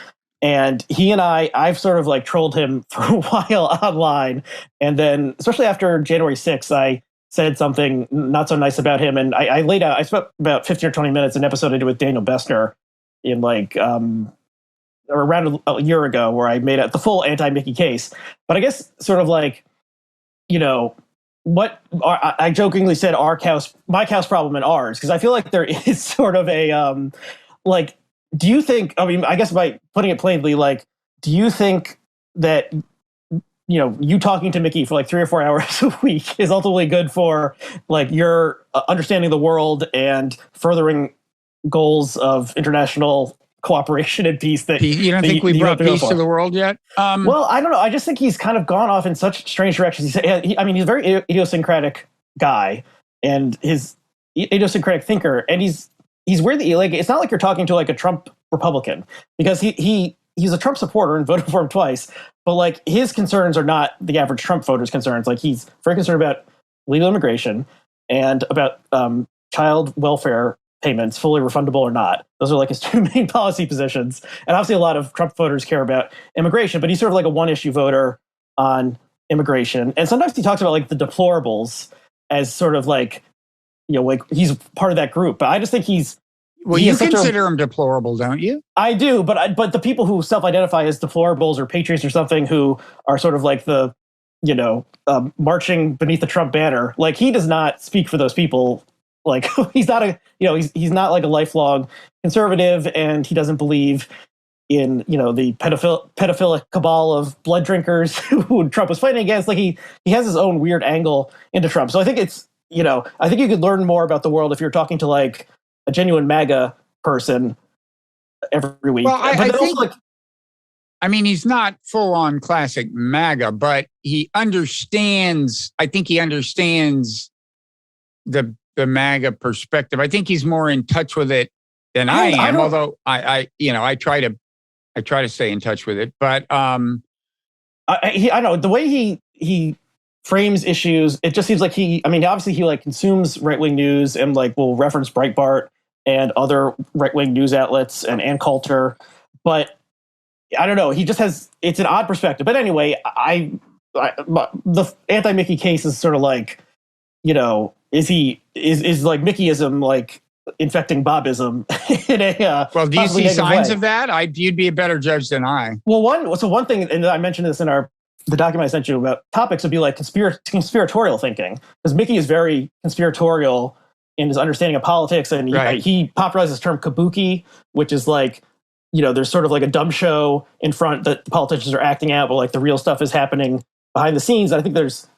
And he and I've sort of trolled him for a while online. And then, especially after January 6th, I said something not so nice about him. And I spent about 15 or 20 minutes, an episode I did with Daniel Bessner in around a year ago, where I made the full anti-Mickey case. But I guess sort of I jokingly said my Kaus problem and ours, because I feel like there is sort of a, do you think, I guess by putting it plainly, do you think that, you talking to Mickey for 3 or 4 hours a week is ultimately good for your understanding the world and furthering goals of international cooperation and peace? That you don't think we brought peace to the world yet? Well, I don't know. I just think he's kind of gone off in such strange directions. He's a very idiosyncratic guy, and his idiosyncratic thinker, and he's weird that it's not like you're talking to a Trump Republican, because he's a Trump supporter and voted for him twice, but his concerns are not the average Trump voter's concerns. He's very concerned about legal immigration and about child welfare payments, fully refundable or not. Those are his two main policy positions. And obviously a lot of Trump voters care about immigration, but he's sort of a one-issue voter on immigration. And sometimes he talks about the deplorables as sort of he's part of that group. But I just think well, you consider him deplorable, don't you? I do, but the people who self-identify as deplorables or patriots or something, who are sort of the, marching beneath the Trump banner, he does not speak for those people. He's not he's not a lifelong conservative, and he doesn't believe in the pedophilic cabal of blood drinkers who Trump was fighting against. He has his own weird angle into Trump. So I think it's I think you could learn more about the world if you're talking to a genuine MAGA person every week. Well, I think he's not full on classic MAGA, but he understands. I think he understands the MAGA perspective. I think he's more in touch with it than I am. Although I try to stay in touch with it. But I know the way he frames issues. It just seems like obviously he like consumes right-wing news and like will reference Breitbart and other right-wing news outlets and Coulter, but I don't know. He just it's an odd perspective. But anyway, the anti-Mickey case is sort of like, is like Mickeyism like infecting Bobism in a well, do you see signs of that? You'd be a better judge than I. Well, one thing, and I mentioned this in the document I sent you about topics, would be like conspiratorial thinking, because Mickey is very conspiratorial in his understanding of politics, and he popularized this term kabuki, which is like, there's sort of like a dumb show in front that the politicians are acting out, but like the real stuff is happening behind the scenes. And I think there's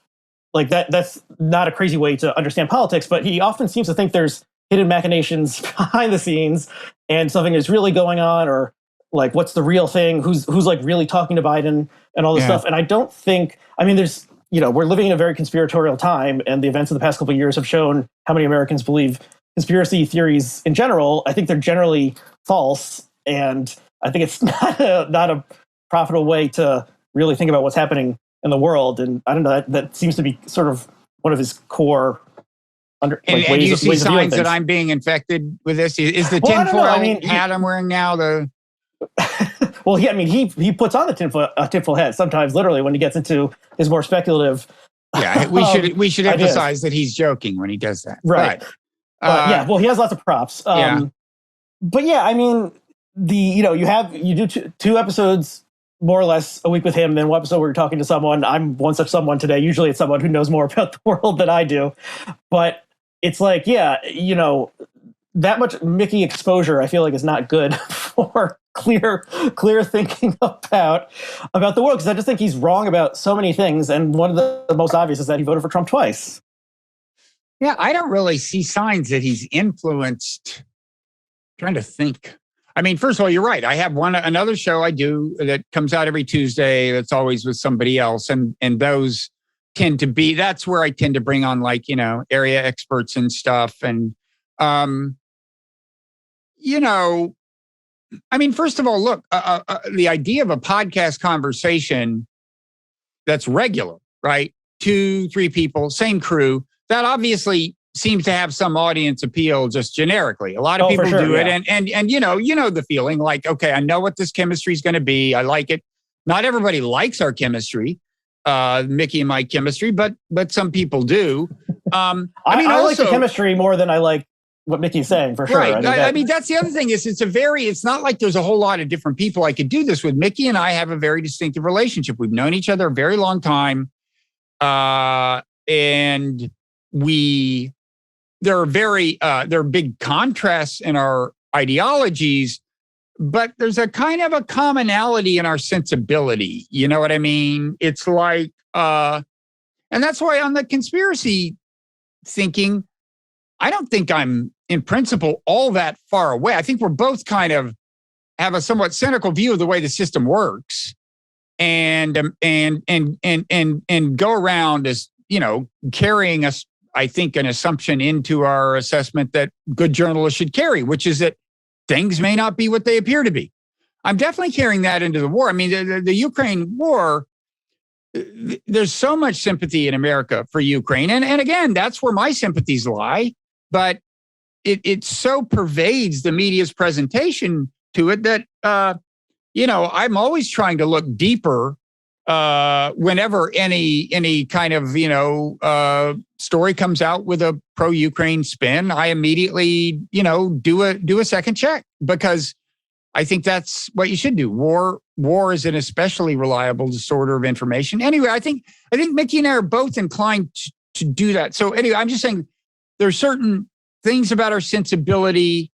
like that's not a crazy way to understand politics, but he often seems to think there's hidden machinations behind the scenes and something is really going on, or like what's the real thing, who's like really talking to Biden and all this stuff. And I don't think, there's, we're living in a very conspiratorial time, and the events of the past couple of years have shown how many Americans believe conspiracy theories in general. I think they're generally false, and I think it's not a profitable way to really think about what's happening in the world. And I don't know, that seems to be sort of one of his core and you see signs that I'm being infected with this? Is the tinfoil hat I'm wearing now the... Well, he puts on a tinfoil hat sometimes, literally, when he gets into his more speculative. Yeah, we should emphasize that he's joking when he does that, right? Well, he has lots of props. But yeah, you do two episodes more or less a week with him, then one episode where you're talking to someone. I'm one such someone today. Usually, it's someone who knows more about the world than I do, but it's like, that much Mickey exposure, I feel like, is not good for clear thinking about the world, because I just think he's wrong about so many things, and one of the most obvious is that he voted for Trump twice. Yeah, I don't really see signs that he's influenced. I'm trying to think. First of all, you're right. I have another show I do that comes out every Tuesday. That's always with somebody else, and those tend to be. That's where I tend to bring on area experts and stuff, and first of all, look, the idea of a podcast conversation that's regular, right? 2-3 people, same crew, that obviously seems to have some audience appeal just generically. A lot of people do it. And the feeling like, okay, I know what this chemistry is going to be. I like it. Not everybody likes our chemistry, Mickey and my chemistry, but some people do. I like the chemistry more than I like what Mickey's saying, for sure. Right. That's the other thing is it's not like there's a whole lot of different people I could do this with. Mickey and I have a very distinctive relationship. We've known each other a very long time. And there are big contrasts in our ideologies, but there's a kind of a commonality in our sensibility. You know what I mean? It's like, and that's why on the conspiracy thinking, I don't think I'm in principle all that far away. I think we're both kind of have a somewhat cynical view of the way the system works, and go around as, carrying us, I think, an assumption into our assessment that good journalists should carry, which is that things may not be what they appear to be. I'm definitely carrying that into the war. The Ukraine war, there's so much sympathy in America for Ukraine. And again, that's where my sympathies lie. But it so pervades the media's presentation to it that, I'm always trying to look deeper whenever any kind of, story comes out with a pro-Ukraine spin. I immediately, do a second check, because I think that's what you should do. War is an especially reliable disorder of information. Anyway, I think Mickey and I are both inclined to do that. So anyway, I'm just saying there's certain things about our sensibility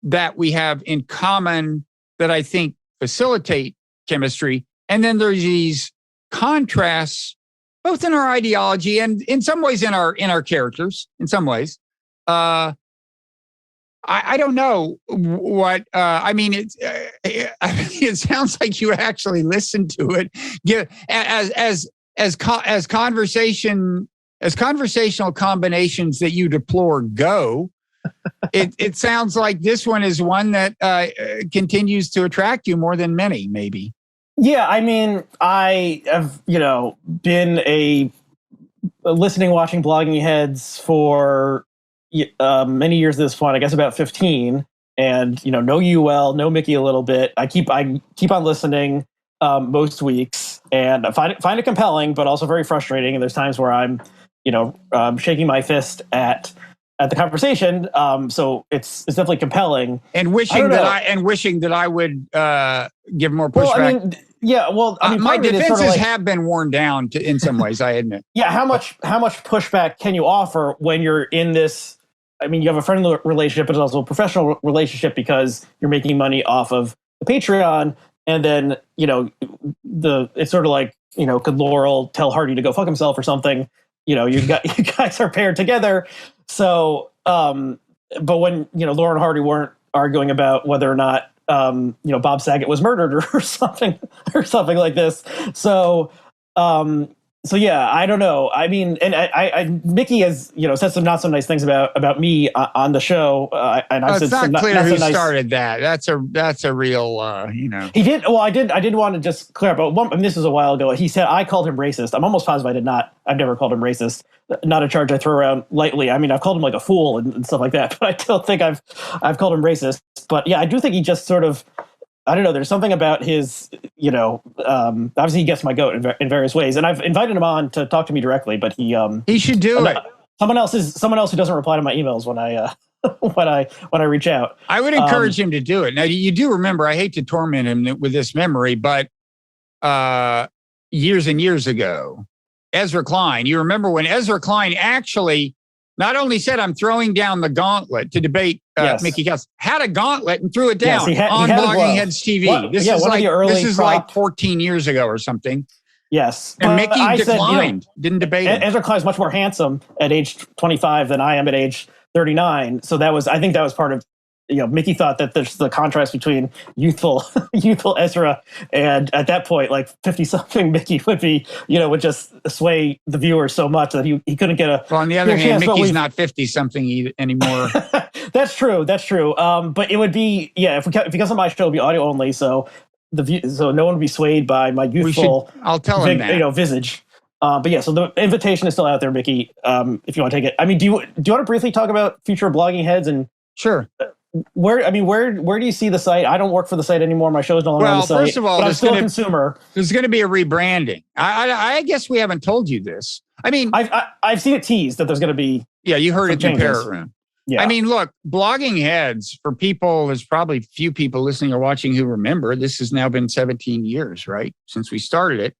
that we have in common that I think facilitate chemistry. And then there's these contrasts, both in our ideology and in some ways in our characters, in some ways. I don't know what, it sounds like you actually listened to it. As conversational combinations that you deplore go, it sounds like this one is one that continues to attract you more than many, maybe. Yeah, I have, been a listening, watching blogging heads for many years at this point. I guess about 15, and know you well, know Mickey a little bit. I keep on listening most weeks, and I find it compelling, but also very frustrating. And there's times where I'm shaking my fist at the conversation. So it's definitely compelling, and wishing that I would give more pushback. My defenses have been worn down in some ways, I admit. Yeah, how much pushback can you offer when you're in this? I mean, you have a friendly relationship, but it's also a professional relationship because you're making money off of the Patreon, and then it's sort of like could Laurel tell Hardy to go fuck himself or something? You guys are paired together. So, but when Laurel and Hardy weren't arguing about whether or not Bob Saget was murdered or something like this. So yeah, I don't know. I mean, and I Mickey has said some not so nice things about me on the show, and I've said it's not some clear not who so nice. Started that. That's a real He did. Well, I did want to just clear up. But this was a while ago. He said I called him racist. I'm almost positive I did not. I've never called him racist. Not a charge I throw around lightly. I mean, I've called him like a fool and stuff like that, but I don't think I've called him racist. But yeah, I do think he just sort of. I don't know. There's something about his, obviously he gets my goat in various ways, and I've invited him on to talk to me directly. But he should do it. Someone else who doesn't reply to my emails when I when I reach out. I would encourage him to do it. Now you do remember. I hate to torment him with this memory, but years and years ago, Ezra Klein. You remember when Ezra Klein actually not only said, "I'm throwing down the gauntlet to debate Mickey Katz," had a gauntlet and threw it down on Blogging Heads TV. This is like 14 years ago or something. Yes. And Mickey declined, didn't debate him. Ezra Klein is much more handsome at age 25 than I am at age 39. So I think that was part of, Mickey thought that there's the contrast between youthful Ezra and at that point, like 50 something Mickey would just sway the viewer so much that he couldn't get a. Well, on the other hand, Mickey's not 50 something anymore. That's true. But it would be, if he comes on my show, it'll be audio only. So so no one would be swayed by my youthful, I'll tell him that. Visage. But yeah, so the invitation is still out there, Mickey. If you want to take it, I mean, do you want to briefly talk about future blogging heads and sure. Where do you see the site? I don't work for the site anymore. My show's no longer on the site. Well, first of all, I'm still a consumer. There's going to be a rebranding. I guess we haven't told you this. I mean, I've seen it teased that there's going to be. Yeah, you heard it in the Parrot Room. Yeah. I mean, look, blogging heads for people. There's probably few people listening or watching who remember. This has now been 17 years, right, since we started it.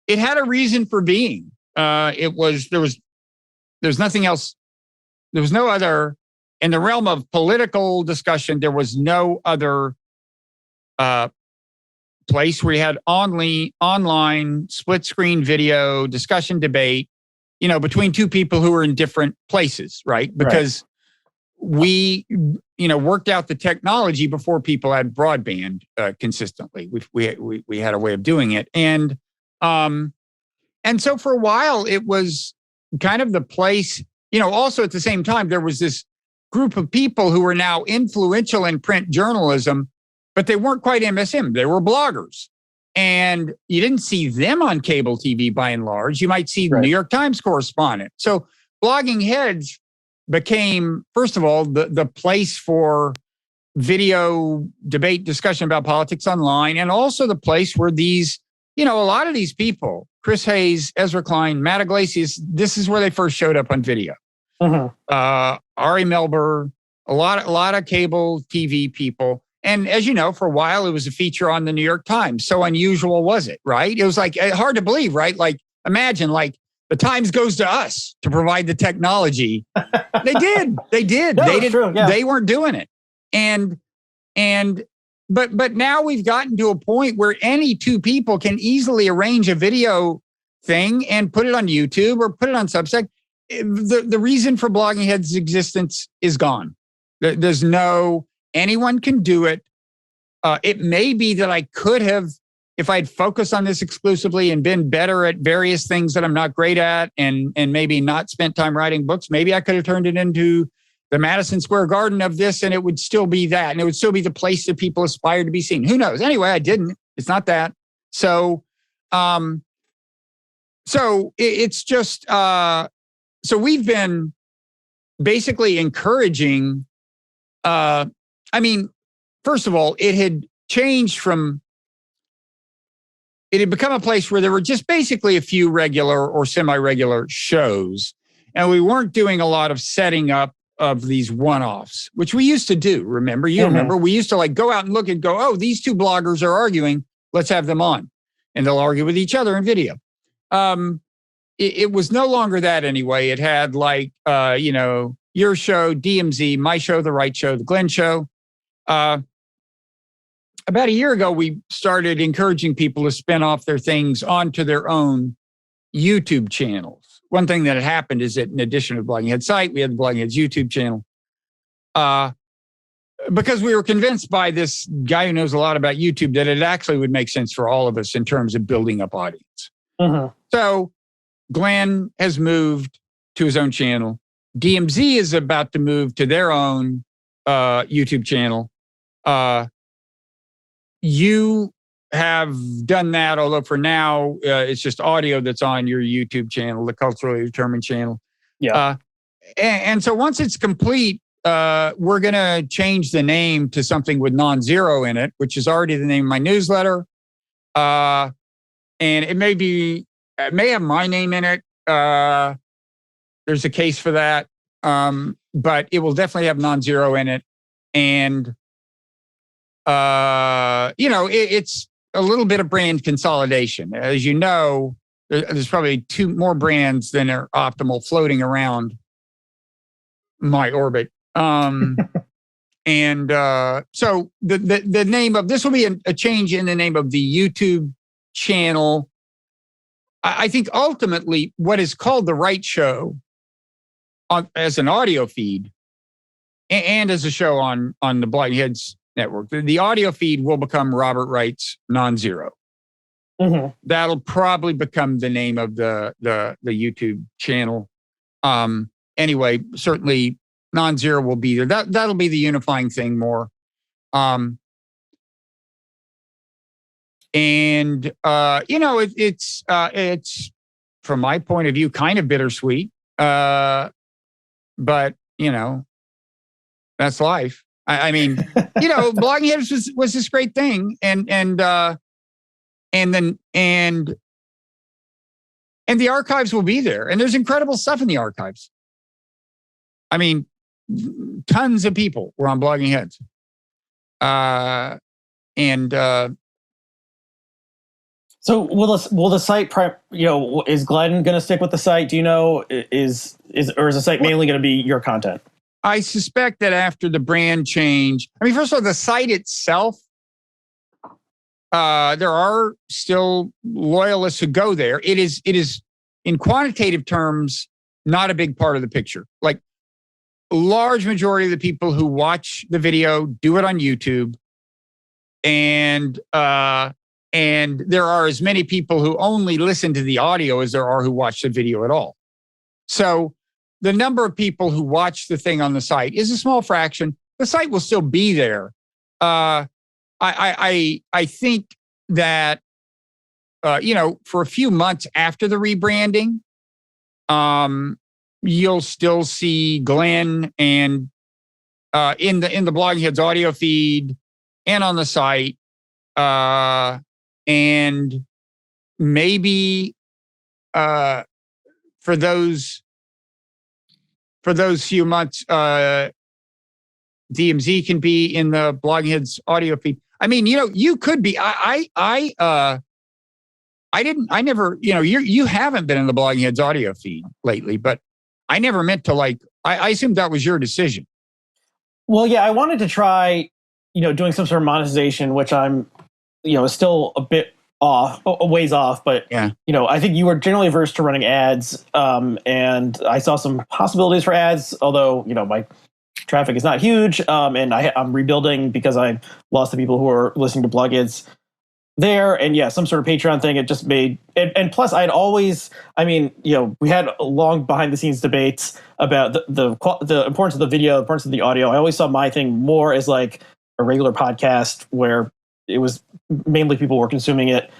It had a reason for being. There's nothing else. There was no other. In the realm of political discussion, there was no other place where you had online split screen video discussion debate, between two people who were in different places, right? Because we, worked out the technology before people had broadband consistently. We had a way of doing it, and so for a while it was kind of the place. Also at the same time there was this group of people who were now influential in print journalism, but they weren't quite MSM. They were bloggers. And you didn't see them on cable TV by and large. You might see the New York Times correspondent. So blogging heads became, first of all, the place for video debate discussion about politics online, and also the place where these, a lot of these people, Chris Hayes, Ezra Klein, Matt Iglesias, this is where they first showed up on video. Ari Melber, a lot of cable TV people. And as you know, for a while, it was a feature on the New York Times. So unusual was it, right? It was like hard to believe, right? Like imagine like the Times goes to us to provide the technology. They did. No, they did. True, yeah. They weren't doing it. But now we've gotten to a point where any two people can easily arrange a video thing and put it on YouTube or put it on Substack. The reason for blogging heads' existence is gone. There's anyone can do it. It may be that I could have, if I'd focused on this exclusively and been better at various things that I'm not great at, and maybe not spent time writing books, maybe I could have turned it into the Madison Square Garden of this, and it would still be that, and it would still be the place that people aspire to be seen. Who knows? Anyway, I didn't. It's not that. So, So it's just, so we've been basically encouraging, I mean, first of all, it had changed from, it had become a place where there were just basically a few regular or semi-regular shows. And we weren't doing a lot of setting up of these one-offs, which we used to do. Remember, remember, we used to like go out and look and go, oh, these two bloggers are arguing. Let's have them on. And they'll argue with each other in video. It was no longer that anyway. It had like, your show, DMZ, my show, The Wright Show, The Glenn Show. About a year ago, we started encouraging people to spin off their things onto their own YouTube channels. One thing that had happened is that in addition to the Blogging Heads site, we had the Blogging Heads YouTube channel. Because we were convinced by this guy who knows a lot about YouTube that it actually would make sense for all of us in terms of building up audience. So Glenn has moved to his own channel. DMZ is about to move to their own YouTube channel. You have done that, although for now, it's just audio that's on your YouTube channel, the Culturally Determined channel. Yeah. And so once it's complete, we're going to change the name to something with Nonzero in it, which is already the name of my newsletter. And it may have my name in it. There's a case for that. But it will definitely have Nonzero in it. And, it's a little bit of brand consolidation. As you know, there's probably two more brands than are optimal floating around my orbit. So the name of this will be a change in the name of the YouTube channel. I think ultimately what is called The Wright Show as an audio feed and as a show on the Blogging Heads network, the audio feed will become Robert Wright's Nonzero. That'll probably become the name of the YouTube channel. Anyway, certainly Nonzero will be there. That'll be the unifying thing more. It's from my point of view kind of bittersweet. But that's life. I mean, Blogging Heads was this great thing, and the archives will be there, and there's incredible stuff in the archives. I mean, tons of people were on Blogging Heads, So will the site, is Glenn going to stick with the site? Do you know, or is the site mainly going to be your content? I suspect that after the brand change, first of all, the site itself, there are still loyalists who go there. It is in quantitative terms, not a big part of the picture. Like a large majority of the people who watch the video do it on YouTube. And there are as many people who only listen to the audio as there are who watch the video at all. So the number of people who watch the thing on the site is a small fraction. The site will still be there. I think that, for a few months after the rebranding, you'll still see Glenn and in the Blogging Heads audio feed and on the site. And maybe for those few months, DMZ can be in the Blogging Heads audio feed. You could be. I never, you haven't been in the Blogging Heads audio feed lately, but I never meant to I assumed that was your decision. Well, yeah, I wanted to try, doing some sort of monetization, which I'm, is still a bit off, a ways off, but yeah. I think you were generally averse to running ads, and I saw some possibilities for ads, although, my traffic is not huge, and I'm rebuilding because I lost the people who are listening to Blogging there, and yeah, some sort of Patreon thing. It just made, and plus I'd always, we had long behind the scenes debates about the importance of the video, the importance of the audio. I always saw my thing more as like a regular podcast where it was mainly people were consuming it,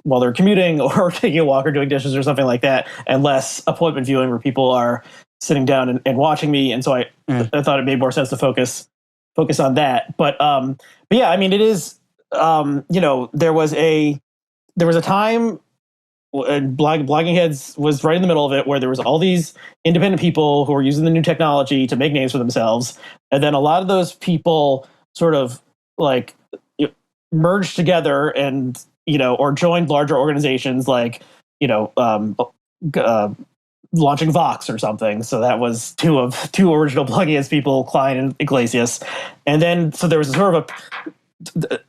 while they're commuting or taking a walk or doing dishes or something like that, and less appointment viewing where people are sitting down and watching me. And so I thought it made more sense to focus on that. But yeah, I mean, it is, there was a time, and Blogging Heads was right in the middle of it, where there was all these independent people who were using the new technology to make names for themselves. And then a lot of those people sort of like merged together and, or joined larger organizations like, launching Vox or something. So that was two original Blogging Heads people, Klein and Iglesias. And then, so there was sort of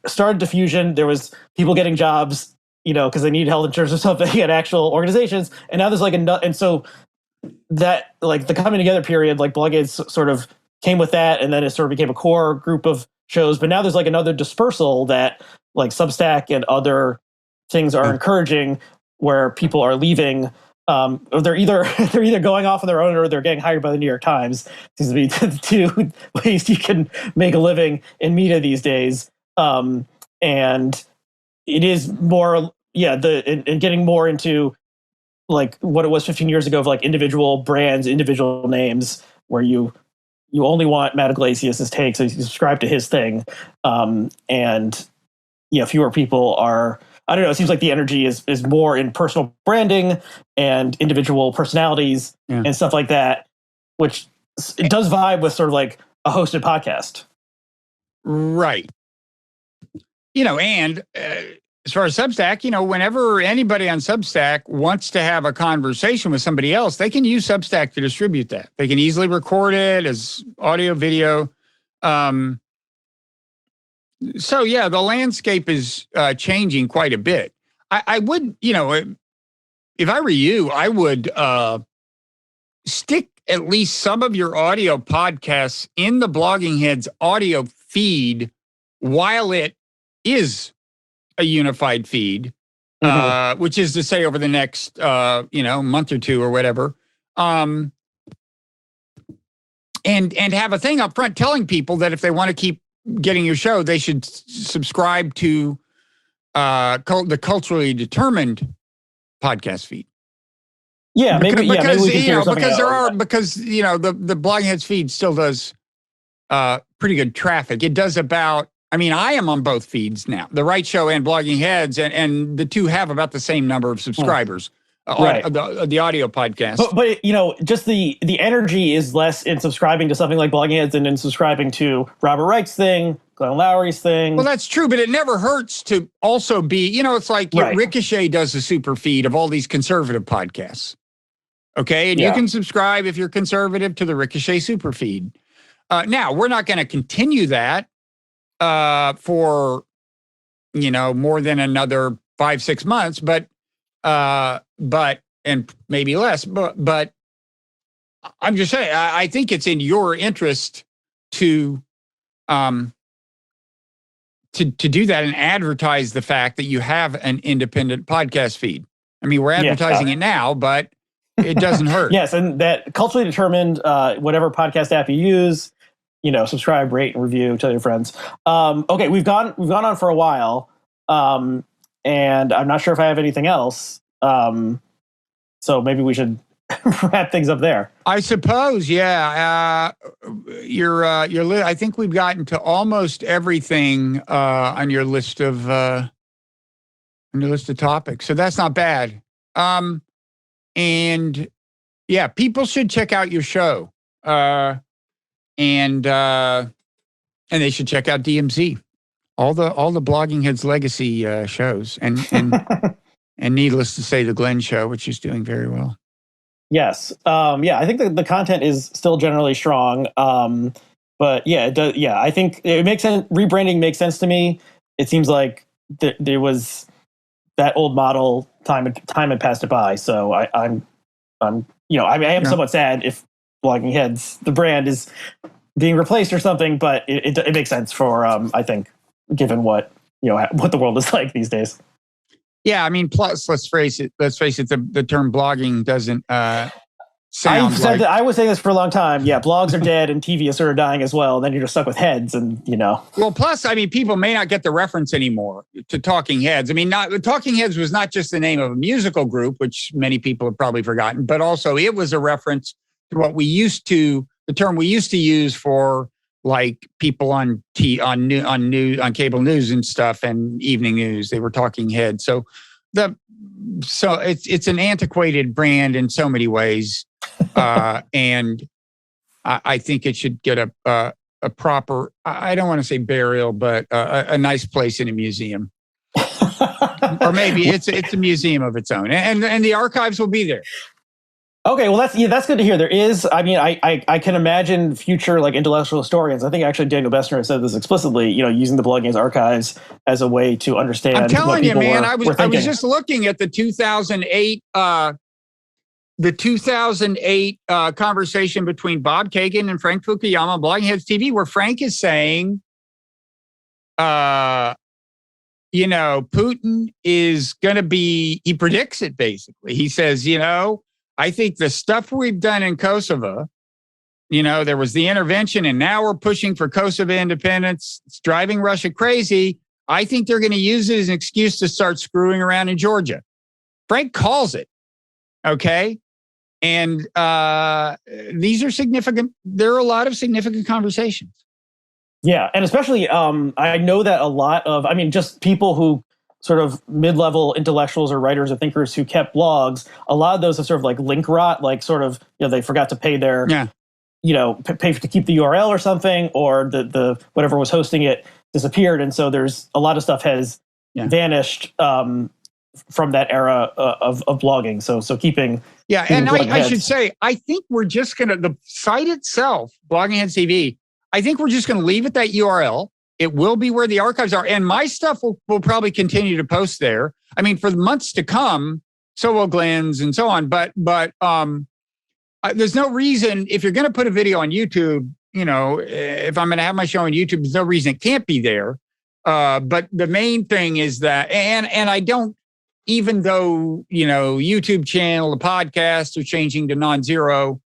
started diffusion. There was people getting jobs, because they need health insurance or something at actual organizations. And now there's like and so that, like, the coming together period, like Blogging Heads sort of came with that, and then it sort of became a core group of shows. But now there's like another dispersal that like Substack and other things are encouraging, where people are leaving. Or they're either going off on their own, or they're getting hired by the New York Times. Seems to be the two ways you can make a living in media these days. And it is more, and getting more into like what it was 15 years ago of like individual brands, individual names, where you only want Matt Iglesias' take, so you subscribe to his thing. And fewer people are, I don't know, it seems like the energy is more in personal branding and individual personalities and stuff like that, which it does vibe with sort of like a hosted podcast. Right. And as far as Substack, whenever anybody on Substack wants to have a conversation with somebody else, they can use Substack to distribute that. They can easily record it as audio, video. So, yeah, the landscape is changing quite a bit. I would, if I were you, I would stick at least some of your audio podcasts in the Blogging Heads audio feed while it is a unified feed, which is to say over the next, month or two or whatever. And have a thing up front telling people that if they want to keep getting your show, they should subscribe to the Culturally Determined podcast feed. Yeah, maybe we can figure something out. Because the Blogging Heads feed still does pretty good traffic. It does about, I am on both feeds now, the Wright Show and Blogging Heads, and the two have about the same number of subscribers. Right. The audio podcast. But just the energy is less in subscribing to something like Blogging Heads than in subscribing to Robert Wright's thing, Glenn Lowry's thing. Well, that's true, but it never hurts to also be, it's like Ricochet does a super feed of all these conservative podcasts. Okay, and you can subscribe if you're conservative to the Ricochet super feed. Now, we're not going to continue that for, more than another 5-6 months, but and maybe less, but I'm just saying, I think it's in your interest to do that and advertise the fact that you have an independent podcast feed. We're advertising it now, but it doesn't hurt. Yes, and that Culturally Determined, whatever podcast app you use, subscribe, rate, and review, tell your friends. Okay, we've gone on for a while, and I'm not sure if I have anything else. So maybe we should wrap things up there. I suppose, yeah. I think we've gotten to almost everything on your list of topics. So that's not bad. And yeah, people should check out your show. And they should check out DMZ. All the Blogging Heads legacy shows, and and needless to say, the Glenn Show, which is doing very well. Yes, I think the content is still generally strong, but yeah, it does. Yeah, I think it makes sense. Rebranding makes sense to me. It seems like there was that old model. Time had passed it by. So I am somewhat sad if Blogging Heads, the brand, is being replaced or something, but it makes sense for I think, given what the world is like these days. Yeah, plus let's face it, the term blogging doesn't sounds like. I was saying this for a long time. Yeah, blogs are dead and TV is sort of dying as well. And then you're just stuck with heads and, Well, plus, I mean, people may not get the reference anymore to Talking Heads. I mean, Talking Heads was not just the name of a musical group, which many people have probably forgotten, but also it was a reference to what the term we used to use for like people on cable news and stuff and evening news. They were Talking Heads. So it's an antiquated brand in so many ways. And I think it should get a proper, I don't want to say burial, but a nice place in a museum. Or maybe it's a museum of its own. And the archives will be there. Okay, well that's good to hear. There is, I mean, I can imagine future like intellectual historians. I think actually Daniel Bessner said this explicitly. Using the Blogging Heads archives as a way to understand. I'm telling you, man. I was just looking at the 2008 conversation between Bob Kagan and Frank Fukuyama on Blogging Heads TV, where Frank is saying, Putin is going to be. He predicts it basically. He says, I think the stuff we've done in Kosovo, there was the intervention and now we're pushing for Kosovo independence. It's driving Russia crazy. I think they're going to use it as an excuse to start screwing around in Georgia. Frank calls it. Okay. And these are significant. There are a lot of significant conversations. Yeah. And especially, I know that a lot of, just people who sort of mid-level intellectuals or writers or thinkers who kept blogs, a lot of those have sort of like link rot, like sort of, they forgot to pay their, pay to keep the URL or something, or the whatever was hosting it disappeared. And so there's a lot of stuff has vanished from that era of blogging. So keeping. Yeah. And I should say, I think we're just going to, the site itself, Blogging Heads TV, I think we're just going to leave it that URL. It will be where the archives are. And my stuff will probably continue to post there. I mean, for the months to come, so will Glenn's and so on. But there's no reason, if you're going to put a video on YouTube, if I'm going to have my show on YouTube, there's no reason it can't be there. But the main thing is that, and I don't, even though, YouTube channel, the podcast are changing to Nonzero,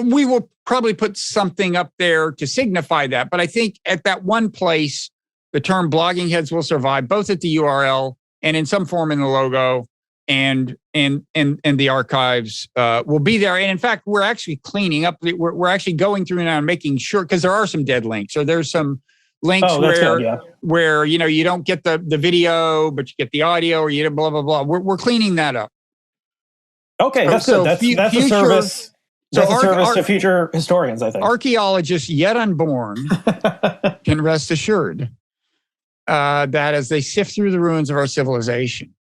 we will probably put something up there to signify that. But I think at that one place, the term Blogging Heads will survive, both at the URL and in some form in the logo, and the archives will be there. And in fact, we're actually cleaning up. We're actually going through now and making sure, because there are some dead links. So there's some links where you don't get the video, but you get the audio, or you blah blah blah. We're cleaning that up. Okay, that's good. That's a service. That's a service to future historians, I think. Archaeologists yet unborn can rest assured that as they sift through the ruins of our civilization,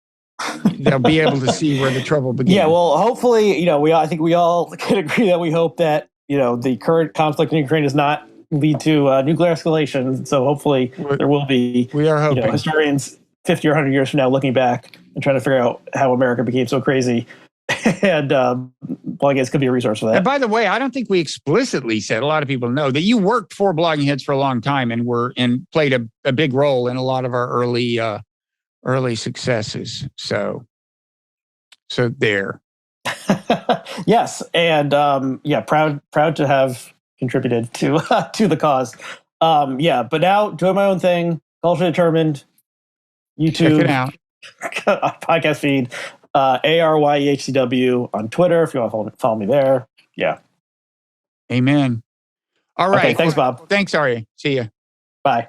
they'll be able to see where the trouble began. Yeah, well, hopefully, I think we all can agree that we hope that, the current conflict in Ukraine does not lead to nuclear escalation. So hopefully there will be we are hoping. Historians 50 or 100 years from now looking back and trying to figure out how America became so crazy. And Blogging Heads could be a resource for that. And by the way, I don't think we explicitly said, a lot of people know that you worked for Blogging Heads for a long time and played a big role in a lot of our early successes. So there. Yes, and proud to have contributed to the cause. But now doing my own thing, culture determined, YouTube, check it out. Podcast feed. ARYEHCW on Twitter if you want to follow me there. Yeah. Amen. All right. Okay, thanks, Bob. Thanks, Aryeh. See ya. Bye.